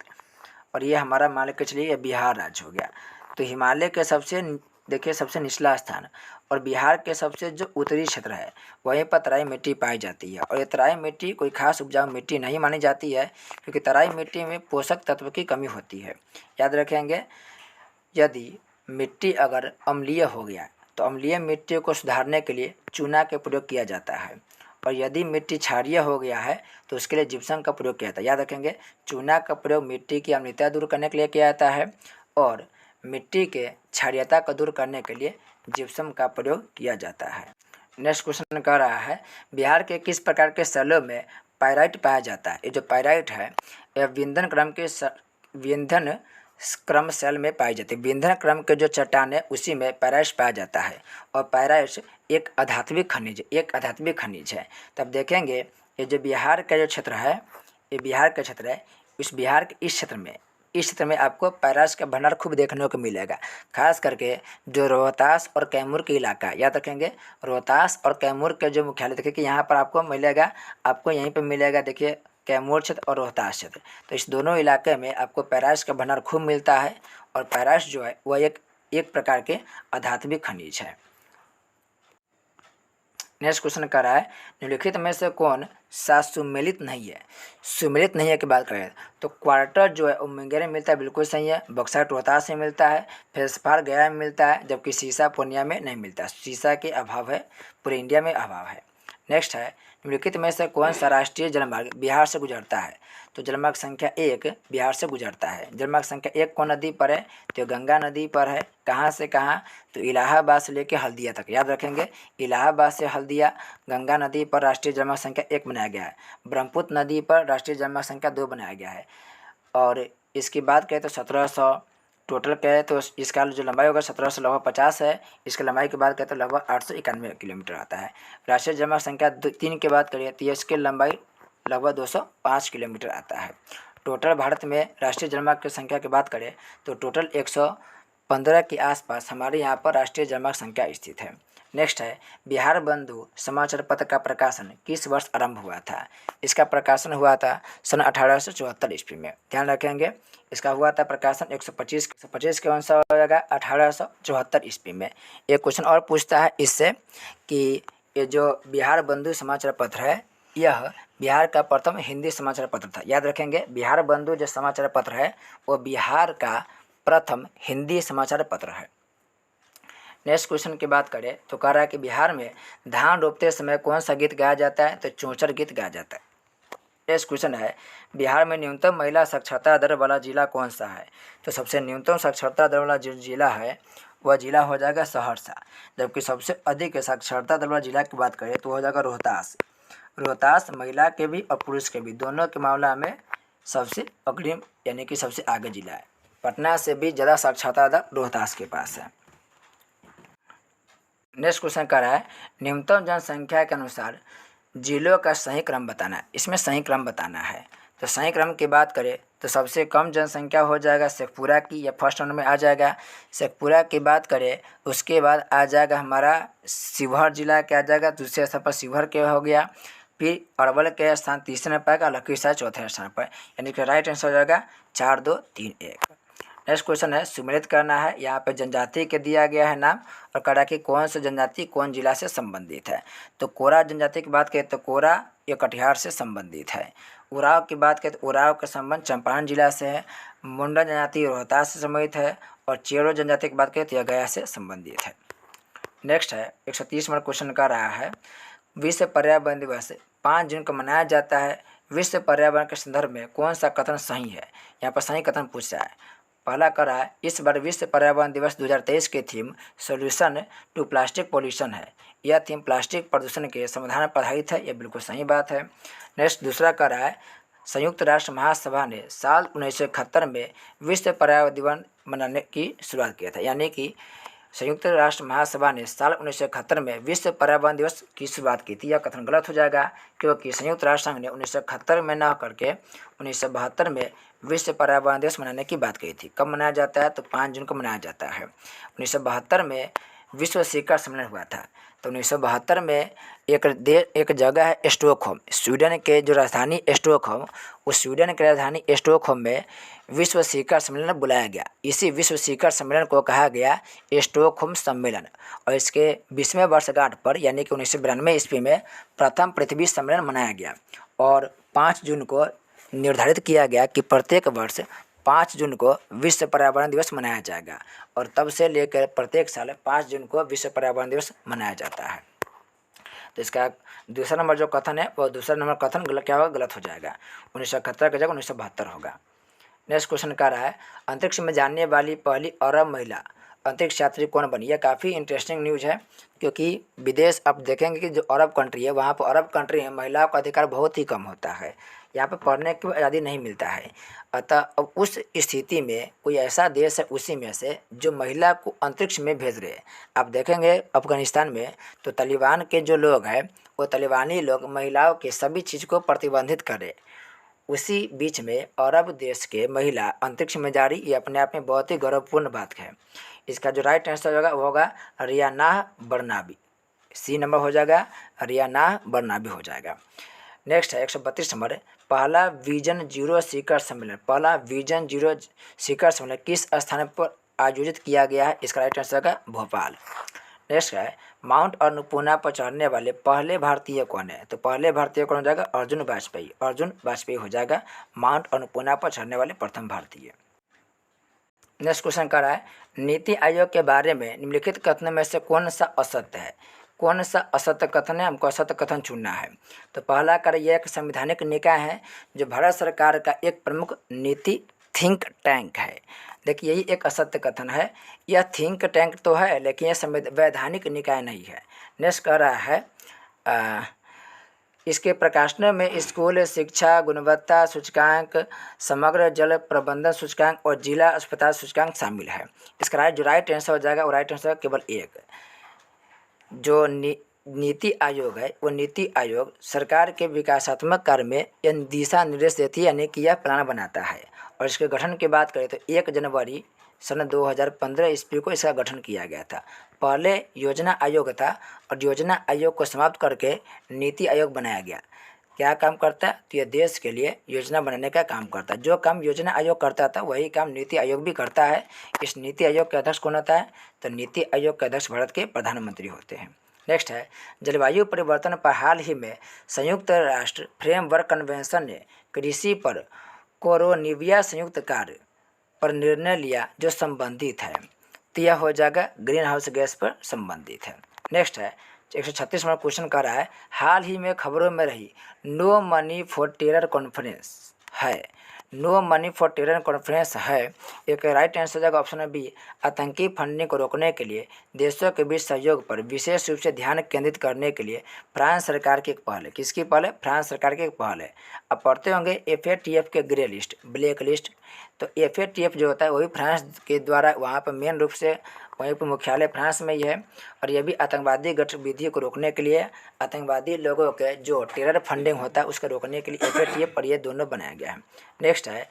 और ये हमारा मान के चलिए ये बिहार राज्य हो गया। तो हिमालय के सबसे देखिए सबसे निचला स्थान और बिहार के सबसे जो उत्तरी क्षेत्र है वहीं पर तराई मिट्टी पाई जाती है। और ये तराई मिट्टी कोई खास उपजाऊ मिट्टी नहीं मानी जाती है, क्योंकि तराई मिट्टी में पोषक तत्व की कमी होती है। याद रखेंगे, यदि मिट्टी अगर अम्लीय हो गया तो अम्लीय मिट्टी को सुधारने के लिए चूना के प्रयोग किया जाता है, और यदि मिट्टी क्षारीय हो गया है तो उसके लिए जिप्सम का प्रयोग किया जाता है। याद रखेंगे, चूना का प्रयोग मिट्टी की अम्लता दूर करने के लिए किया जाता है और मिट्टी के क्षारीयता को दूर करने के लिए जिप्सम का प्रयोग किया जाता है। नेक्स्ट क्वेश्चन कह रहा है, बिहार के किस प्रकार के सेलों में पाइराइट पाया जाता है? ये जो पाइराइट है यह विंधन क्रम सेल में पाई जाती है। विंधन क्रम के जो चट्टान है उसी में पाइराइट पाया जाता है, और पाइराइट एक आध्यात्मिक खनिज है। तब देखेंगे ये जो बिहार का जो क्षेत्र है, ये बिहार का क्षेत्र है, इस बिहार के इस क्षेत्र में आपको पाइराइट का भंडार खूब देखने को मिलेगा। खास करके जो रोहतास और कैमूर के इलाका, याद रखेंगे रोहतास और कैमूर के जो मुख्यालय, देखिए कि यहाँ पर आपको मिलेगा, आपको यहीं पर मिलेगा, देखिए कैमूर क्षेत्र और रोहतास क्षेत्र। तो इस दोनों इलाके में आपको पाइराइट का भंडार खूब मिलता है, और पाइराइट जो है वह एक प्रकार के आध्यात्मिक खनिज है। नेक्स्ट क्वेश्चन कर रहा है निम्नलिखित में से कौन सा सुमेलित नहीं है। सुमेलित नहीं है की बात करें तो क्वार्टर जो है वो मुंगेर में मिलता है, बिल्कुल सही है। बक्सर रोहतास में मिलता है, फेल्सपार गया में मिलता है, जबकि सीसा पूर्णिया में नहीं मिलता। सीसा के अभाव है, पूरे इंडिया में अभाव है। नेक्स्ट है निम्नलिखित में से कौन सा राष्ट्रीय जलमार्ग बिहार से गुजरता है। तो जलमार्ग संख्या 1 बिहार से गुजरता है। जलमार्ग संख्या 1 कौन नदी पर है तो गंगा नदी पर है। कहाँ से कहाँ तो इलाहाबाद से लेकर हल्दिया तक, याद रखेंगे। इलाहाबाद से हल्दिया गंगा नदी पर राष्ट्रीय जलमार्ग संख्या 1 बनाया गया है। ब्रह्मपुत्र नदी पर राष्ट्रीय जलमार्ग संख्या 2 बनाया गया है। और इसकी बात करें तो 1700 टोटल कहे तो इसका जो लंबाई होगा 1700 लगभग 50 है। इसकी लंबाई की बात करें तो लगभग 891 किलोमीटर आता है। राष्ट्रीय जलमार्ग संख्या 3 की बात करिए तो इसकी लंबाई लगभग 205 किलोमीटर आता है। टोटल भारत में राष्ट्रीय जलमार्ग की संख्या की बात करें तो टोटल 115 के आसपास हमारे यहाँ पर राष्ट्रीय जलमार्ग संख्या स्थित है। नेक्स्ट है बिहार बंधु समाचार पत्र का प्रकाशन किस वर्ष आरंभ हुआ था। इसका प्रकाशन हुआ था सन 1874 ईस्वी में, ध्यान रखेंगे। इसका हुआ था प्रकाशन 125 के अनुसार हो जाएगा 1874 ईस्वी में। एक क्वेश्चन और पूछता है इससे कि ये जो बिहार बंधु समाचार पत्र है यह बिहार का प्रथम हिंदी समाचार पत्र था। याद रखेंगे बिहार बंधु जो समाचार पत्र है वो बिहार का प्रथम हिंदी समाचार पत्र है। नेक्स्ट क्वेश्चन की बात करें तो कह रहा है कि बिहार में धान रोपते समय कौन सा गीत गाया जाता है तो चौचर गीत गाया जाता है। नेक्स्ट क्वेश्चन है बिहार में न्यूनतम महिला साक्षरता दर वाला जिला कौन सा है। तो सबसे न्यूनतम साक्षरता दर वाला जो जिला है वह जिला हो जाएगा सहरसा, जबकि सबसे अधिक साक्षरता दर वाला जिला की बात करें तो हो जाएगा रोहतास। रोहतास महिला के भी और पुरुष के भी दोनों के मामला में सबसे अग्रिम यानी कि सबसे आगे जिला है। पटना से भी ज़्यादा साक्षरता दर रोहतास के पास है। नेक्स्ट क्वेश्चन कर रहा है न्यूनतम जनसंख्या के अनुसार जिलों का सही क्रम बताना है। इसमें सही क्रम बताना है। तो सही क्रम की बात करें तो सबसे कम जनसंख्या हो जाएगा शेखपुरा की, या फर्स्ट नंबर में आ जाएगा। शेखपुरा की बात करें उसके बाद आ जाएगा हमारा शिवहर जिला के आ जाएगा, दूसरे स्थान पर शिवहर के हो गया। फिर अरवल के स्थान तीसरे में पाएगा, लखीसराय चौथे स्थान पर, यानी कि राइट आंसर हो जाएगा 4, 2, 3, 1। नेक्स्ट क्वेश्चन है सुमेलित करना है। यहाँ पे जनजाति के दिया गया है नाम और कहा कि कौन सा जनजाति कौन जिला से संबंधित है। तो कोरा जनजाति की बात करें तो कोरा ये कटिहार से संबंधित है। उराव की बात करें तो उराव का संबंध चंपारण जिला से है। मुंडा जनजाति रोहतास से संबंधित है और चेरो जनजाति की बात करें तो यह गया से संबंधित है। नेक्स्ट है 130 नंबर क्वेश्चन का रहा है विश्व पर्यावरण दिवस 5 जून को मनाया जाता है। विश्व पर्यावरण के संदर्भ में कौन सा कथन सही है। यहाँ पर सही कथन पूछ रहा है। पहला कर रहा है इस बार विश्व पर्यावरण दिवस 2023 की theme solution to plastic pollution है। यह थीम प्लास्टिक प्रदूषण के समाधान पर आधारित है। यह बिल्कुल सही बात है। नेक्स्ट दूसरा कर रहा है संयुक्त राष्ट्र महासभा ने साल 1971 में विश्व पर्यावरण दिवस मनाने की शुरुआत किया था, यानी कि संयुक्त राष्ट्र महासभा ने साल 1971 में विश्व पर्यावरण दिवस की शुरुआत की थी। यह कथन गलत हो जाएगा क्योंकि संयुक्त राष्ट्र संघ ने 1971 में न करके 1972 में विश्व पर्यावरण दिवस मनाने की बात कही थी। कब मनाया जाता है तो 5 जून को मनाया जाता है। 1972 में विश्व शिखर सम्मेलन हुआ था। तो 1972 में एक जगह है स्टॉकहोम, स्वीडन के जो राजधानी स्टॉकहोम, उस स्वीडन की राजधानी स्टॉकहोम में विश्व शिखर सम्मेलन बुलाया गया। इसी विश्व शिखर सम्मेलन को कहा गया स्टॉकहोम सम्मेलन। और इसके 20वें वर्षगांठ पर यानी कि 1992 ईस्वी में प्रथम पृथ्वी सम्मेलन मनाया गया और 5 जून को निर्धारित किया गया कि प्रत्येक वर्ष 5 जून को विश्व पर्यावरण दिवस मनाया जाएगा और तब से लेकर प्रत्येक साल 5 जून को विश्व पर्यावरण दिवस मनाया जाता है। तो इसका दूसरा नंबर जो कथन है वो दूसरा नंबर कथन क्या होगा, गलत हो जाएगा। 1971 की जगह 1972 होगा। नेक्स्ट क्वेश्चन का रहा है अंतरिक्ष में जाने वाली पहली अरब महिला अंतरिक्ष यात्री कौन बनी। यह काफ़ी इंटरेस्टिंग न्यूज़ है क्योंकि विदेश आप देखेंगे कि जो अरब कंट्री है वहाँ पर अरब कंट्री में महिलाओं का अधिकार बहुत ही कम होता है। यहाँ पर पढ़ने की आज़ादी नहीं मिलता है। अतः अब उस स्थिति में कोई ऐसा देश है उसी में से जो महिला को अंतरिक्ष में भेज रहे हैं। आप देखेंगे अफगानिस्तान में तो तालिबान के जो लोग हैं वो तालिबानी लोग महिलाओं के सभी चीज़ को प्रतिबंधित करे। उसी बीच में अरब देश के महिला अंतरिक्ष में जा रही, ये अपने आप में बहुत ही गौरवपूर्ण बात है। इसका जो राइट आंसर होगा वो होगा रियानाह बरनाबी। सी नंबर हो जाएगा, रियानाह बरनाबी हो जाएगा। नेक्स्ट है 132 नंबर पहला विजन जीरो शिखर सम्मेलन। पहला विजन जीरो शिखर सम्मेलन किस स्थान पर आयोजित किया गया है। इसका राइट आंसर होगा भोपाल। नेक्स्ट है माउंट अन्नपूर्णा पर चढ़ने वाले पहले भारतीय कौन है? तो पहले भारतीय कौन हो जाएगा? अर्जुन वाजपेयी। अर्जुन वाजपेयी हो जाएगा माउंट अन्नपूर्णा पर चढ़ने वाले प्रथम भारतीय। नेक्स्ट क्वेश्चन कर रहा है नीति आयोग के बारे में निम्नलिखित कथनों में से कौन सा असत्य है? कौन सा असत्य कथन है? हमको असत्य कथन चुनना है। तो पहला कर यह एक संवैधानिक निकाय है जो भारत सरकार का एक प्रमुख नीति थिंक टैंक है। देखिए यही एक असत्य कथन है। यह थिंक टैंक तो है लेकिन यह संवैधानिक निकाय नहीं है। नेक्स्ट कह रहा है इसके प्रकाशनों में स्कूल शिक्षा गुणवत्ता सूचकांक, समग्र जल प्रबंधन सूचकांक और जिला अस्पताल सूचकांक शामिल है। इसका जो राइट आंसर हो जाएगा वो राइट आंसर केवल एक। जो नीति आयोग है वो नीति आयोग सरकार के विकासात्मक कार्य में दिशा निर्देश देती है, यानी कि यह प्लान बनाता है। और इसके गठन की बात करें तो 1 जनवरी सन 2015 ईस्वी को इसका गठन किया गया था। पहले योजना आयोग था और योजना आयोग को समाप्त करके नीति आयोग बनाया गया। क्या काम करता है? तो यह देश के लिए योजना बनाने का काम करता है। जो काम योजना आयोग करता था वही काम नीति आयोग भी करता है। इस नीति आयोग के अध्यक्ष कौन होता है? तो नीति आयोग के अध्यक्ष भारत के प्रधानमंत्री होते हैं। नेक्स्ट है जलवायु परिवर्तन पर हाल ही में संयुक्त राष्ट्र फ्रेमवर्क कन्वेंशन ने कृषि पर कोरोनिविया संयुक्त कार्य पर निर्णय लिया जो संबंधित है। तो यह हो जाएगा ग्रीन हाउस गैस पर संबंधित है। नेक्स्ट है 136 नंबर क्वेश्चन कर रहा है हाल ही में खबरों में रही no money for terror conference है। No money for terror conference है एक राइट आंसर हो जाएगा ऑप्शन है बी। आतंकी फंडिंग को रोकने के लिए देशों के बीच सहयोग पर विशेष रूप से ध्यान केंद्रित करने के लिए फ्रांस सरकार की एक पहल है। किसकी पहल है? फ्रांस सरकार की एक पहल है। अब पढ़ते होंगे FATF के ग्रे लिस्ट ब्लैक लिस्ट। तो FATF जो होता है वही फ्रांस के द्वारा वहाँ पर मेन रूप से वहीं पर मुख्यालय फ्रांस में ही है। और यह भी आतंकवादी गतिविधियों को रोकने के लिए आतंकवादी लोगों के जो टेरर फंडिंग होता है उसको रोकने के लिए FATF और ये दोनों बनाया गया है। नेक्स्ट है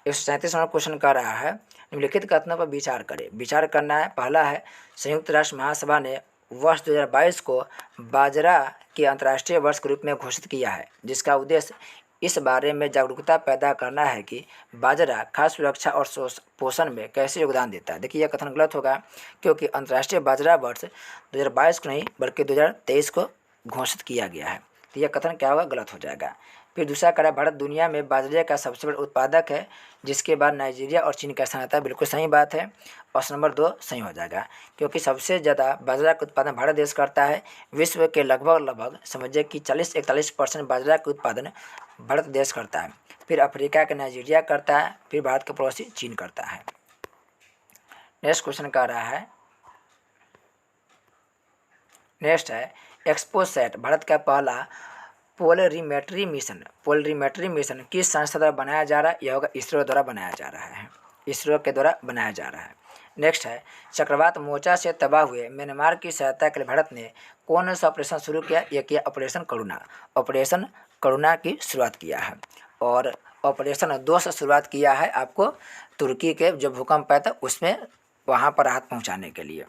137 नंबर क्वेश्चन कर रहा है निम्नलिखित कथनों पर विचार करें। विचार करना है। पहला है संयुक्त राष्ट्र महासभा ने वर्ष 2022 को बाजरा के अंतर्राष्ट्रीय वर्ष के रूप में घोषित किया है जिसका उद्देश्य इस बारे में जागरूकता पैदा करना है कि बाजरा खाद्य सुरक्षा और पोषण में कैसे योगदान देता है। देखिए यह कथन गलत होगा क्योंकि अंतर्राष्ट्रीय बाजरा वर्ष 2022 को नहीं बल्कि 2023 को घोषित किया गया है। तो यह कथन क्या होगा? गलत हो जाएगा। फिर दूसरा करा भारत दुनिया में बाजरे का सबसे बड़ा उत्पादक है जिसके बाद नाइजीरिया और चीन का स्थान आता है। बिल्कुल सही बात है। ऑप्शन नंबर 2 सही हो जाएगा क्योंकि सबसे ज़्यादा बाजरा का उत्पादन भारत देश करता है। विश्व के लगभग समझिए कि 40-41% बाजरा का उत्पादन भारत देश करता है। फिर अफ्रीका के नाइजीरिया करता है। फिर भारत का पड़ोसी चीन करता है। नेक्स्ट क्वेश्चन कर रहा है नेक्स्ट है एक्सपोसैट भारत का पहला पोलरीमेट्री मिशन किस संस्था द्वारा बनाया जा रहा है? यह होगा इसरो द्वारा बनाया जा रहा है। इसरो के द्वारा बनाया जा रहा है। नेक्स्ट है चक्रवात मोर्चा से तबाह हुए म्यांमार की सहायता के लिए भारत ने कौन सा ऑपरेशन शुरू किया? यह किया ऑपरेशन करुणा। ऑपरेशन करुणा की शुरुआत किया है और ऑपरेशन 2 से शुरुआत किया है आपको तुर्की के जो भूकंप आया था उसमें वहाँ पर राहत पहुँचाने के लिए।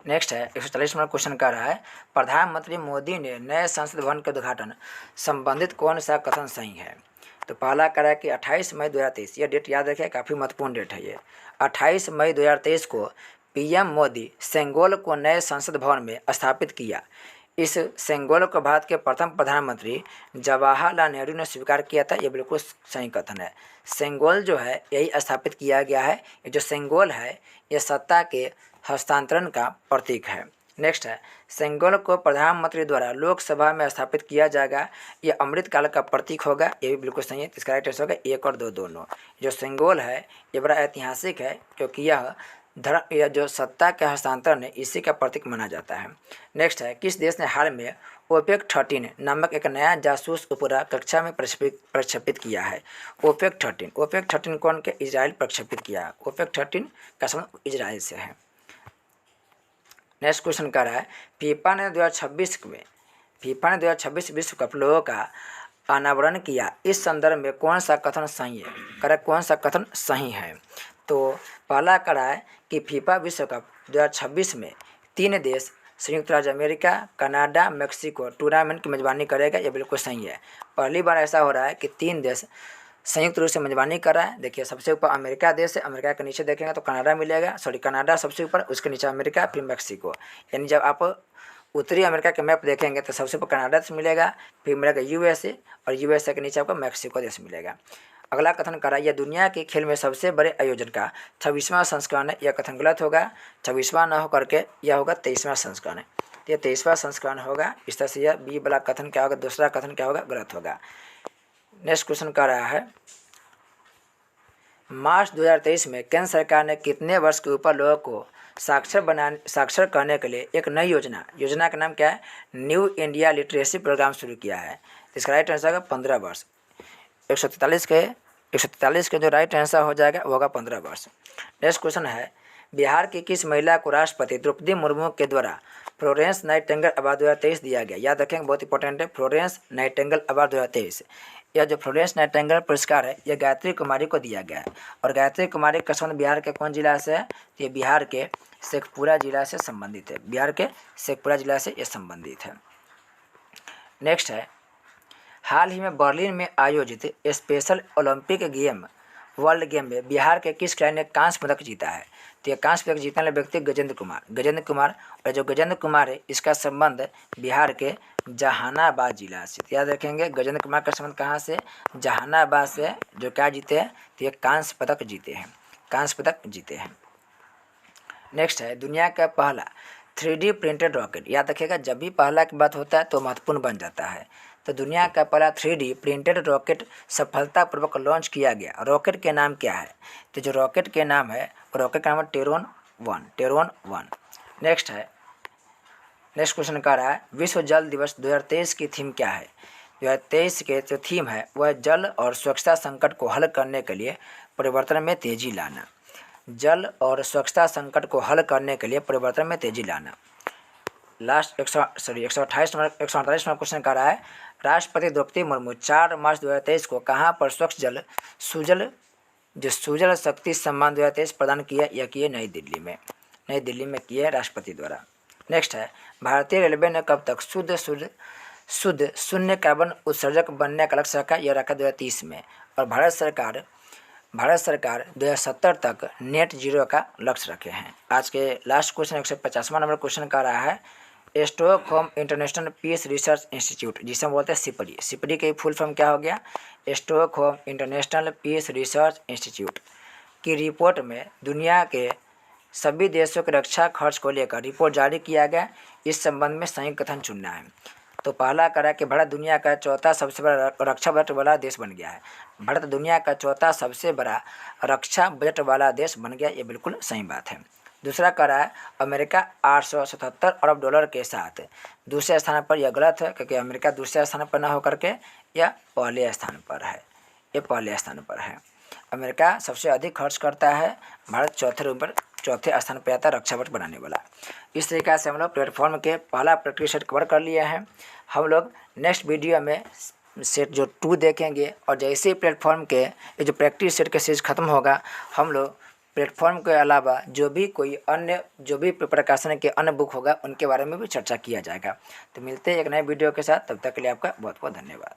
नेक्स्ट है 140 नंबर क्वेश्चन कर रहा है प्रधानमंत्री मोदी ने नए संसद भवन के उद्घाटन संबंधित कौन सा कथन सही है? तो पहला करा है कि 28 मई 2023। यह डेट याद रखिए काफ़ी महत्वपूर्ण डेट है ये। 28 मई 2023 को PM मोदी सेंगोल को नए संसद भवन में स्थापित किया। इस सेंगोल को भारत के प्रथम प्रधानमंत्री जवाहरलाल नेहरू ने स्वीकार किया था। ये बिल्कुल सही कथन है। सेंगोल जो है यही स्थापित किया गया है। ये जो सेंगोल है ये सत्ता के हस्तांतरण का प्रतीक है। नेक्स्ट है सेंगोल को प्रधानमंत्री द्वारा लोकसभा में स्थापित किया जाएगा। यह अमृतकाल का प्रतीक होगा। ये भी बिल्कुल सही है। इसका राइट आंसर होगा 1 और 2 दोनों। जो सेंगोल है ये बड़ा ऐतिहासिक है क्योंकि यह जो सत्ता का हस्तांतरण है इसी का प्रतीक माना जाता है। नेक्स्ट है किस देश ने हाल में OPEC 13 नामक एक नया जासूस उपग्रह कक्षा में प्रक्षेपित किया है? OPEC 13 कौन के? इजराइल प्रक्षेपित किया। OPEC 13 का संबंध इजराइल से है। नेक्स्ट क्वेश्चन कर रहा है फीफा ने 2026 विश्व कप लोगों का अनावरण किया। इस संदर्भ में कौन सा कथन सही है? करेक्ट कौन सा कथन सही है? तो पहला करा है कि फीफा विश्व कप 2026 में 3 देश संयुक्त राज्य अमेरिका, कनाडा, मेक्सिको टूर्नामेंट की मेजबानी करेगा। ये बिल्कुल सही है। पहली बार ऐसा हो रहा है कि 3 देश संयुक्त रूप से मेजबानी कर रहा है। देखिए सबसे ऊपर अमेरिका देश है, अमेरिका के नीचे देखेंगे तो कनाडा मिलेगा, कनाडा सबसे ऊपर, उसके नीचे अमेरिका, फिर मैक्सिको। यानी जब आप उत्तरी अमेरिका के मैप देखेंगे तो सबसे ऊपर कनाडा देश मिलेगा, फिर मिलेगा यूएसए, और यूएसए के नीचे आपको मैक्सिको देश मिलेगा। अगला कथन करा, यह दुनिया के खेल में सबसे बड़े आयोजन का 26वां संस्करण है। यह कथन गलत होगा, 26वां न होकर के यह होगा 23वां संस्करण है। तो यह 23वां संस्करण होगा। इस तरह से यह बी वाला कथन क्या होगा, दूसरा कथन क्या होगा, गलत होगा। नेक्स्ट क्वेश्चन कर रहा है, मार्च 2023 में केंद्र सरकार ने कितने वर्ष के ऊपर लोगों को साक्षर करने के लिए एक नई योजना का नाम क्या है, न्यू इंडिया लिटरेसी प्रोग्राम शुरू किया है। इसका राइट आंसर होगा 15 वर्ष। 143 के जो राइट आंसर हो जाएगा वो होगा 15 वर्ष। नेक्स्ट क्वेश्चन है, बिहार की किस महिला को राष्ट्रपति द्रौपदी मुर्मू के द्वारा फ्लोरेंस नाइटिंगेल अवार्ड 2023 दिया गया। याद रखेंगे, बहुत इंपॉर्टेंट है, फ्लोरेंस नाइटिंगेल अवार्ड 2023। यह जो फ्लोरेंस नाइटिंगेल पुरस्कार है यह गायत्री कुमारी को दिया गया है। और गायत्री कुमारी का संबंध बिहार के कौन जिला से है, तो ये बिहार के शेखपुरा जिला से संबंधित है। बिहार के शेखपुरा जिला से ये संबंधित है। नेक्स्ट है, हाल ही में बर्लिन में आयोजित स्पेशल ओलंपिक वर्ल्ड गेम में बिहार के किस खिलाड़ी ने कांस्य पदक जीता है। तो यह कांस्य पदक जीतने वाले व्यक्ति गजेंद्र कुमार। और जो गजेंद्र कुमार है इसका संबंध बिहार के जहानाबाद जिला से। तो याद रखेंगे, गजेंद्र कुमार का संबंध कहाँ से, जहानाबाद से। जो क्या जीते हैं, तो ये कांस्य पदक जीते हैं। नेक्स्ट है, दुनिया का पहला 3D प्रिंटेड रॉकेट। याद रखिएगा, जब भी पहला की बात होता है तो महत्वपूर्ण बन जाता है। तो दुनिया का पहला 3D प्रिंटेड रॉकेट सफलतापूर्वक लॉन्च किया गया। रॉकेट के नाम क्या है, तो जो रॉकेट के नाम है रॉकेट का नाम है टेरोन 1। नेक्स्ट क्वेश्चन का रहा है, विश्व जल दिवस 2023 की थीम क्या है। 2023 के जो थीम है वह जल और स्वच्छता संकट को हल करने के लिए परिवर्तन में तेजी लाना। जल और स्वच्छता संकट को हल करने के लिए परिवर्तन में तेजी लाना। लास्ट 128 नंबर 148 नंबर क्वेश्चन का रहा है, राष्ट्रपति द्रौपदी मुर्मू 4 मार्च 2023 को कहाँ पर स्वच्छ जल सुजल शक्ति सम्मान 2023 प्रदान किया। यह किए नई दिल्ली में किए राष्ट्रपति द्वारा। नेक्स्ट है, भारतीय रेलवे ने कब तक शुद्ध शून्य कार्बन उत्सर्जक बनने का लक्ष्य रखा। यह रखा 2030 में। और भारत सरकार 2070 तक नेट जीरो का लक्ष्य रखे हैं। आज के लास्ट क्वेश्चन 150वां नंबर क्वेश्चन का रहा है, Stockholm International Peace Research Institute, जिसे हम बोलते हैं सिपरी। सिपरी की फुल फॉर्म क्या हो गया, Stockholm International Peace Research Institute की रिपोर्ट में दुनिया के सभी देशों के रक्षा खर्च को लेकर रिपोर्ट जारी किया गया। इस संबंध में सही कथन चुनना है। तो पहला करा कि भारत दुनिया का चौथा सबसे बड़ा रक्षा बजट वाला देश बन गया है। भारत दुनिया का चौथा सबसे बड़ा रक्षा बजट वाला देश बन गया, ये बिल्कुल सही बात है। दूसरा करा है, अमेरिका 877 अरब डॉलर के साथ दूसरे स्थान पर। यह गलत है, क्योंकि अमेरिका दूसरे स्थान पर ना होकर के यह पहले स्थान पर है। अमेरिका सबसे अधिक खर्च करता है, भारत चौथे स्थान पर आता है रक्षा बजट बनाने वाला। इस तरीक़े से हम लोग प्लेटफॉर्म के पहला प्रैक्टिस सेट कवर कर लिए हैं। हम लोग नेक्स्ट वीडियो में सेट जो 2 देखेंगे, और जैसे ही प्लेटफॉर्म के ये जो प्रैक्टिस सेट का सीरीज खत्म होगा, हम लोग प्लेटफॉर्म के अलावा जो भी प्रकाशन के अन्य बुक होगा उनके बारे में भी चर्चा किया जाएगा। तो मिलते हैं एक नए वीडियो के साथ, तब तक के लिए आपका बहुत बहुत धन्यवाद।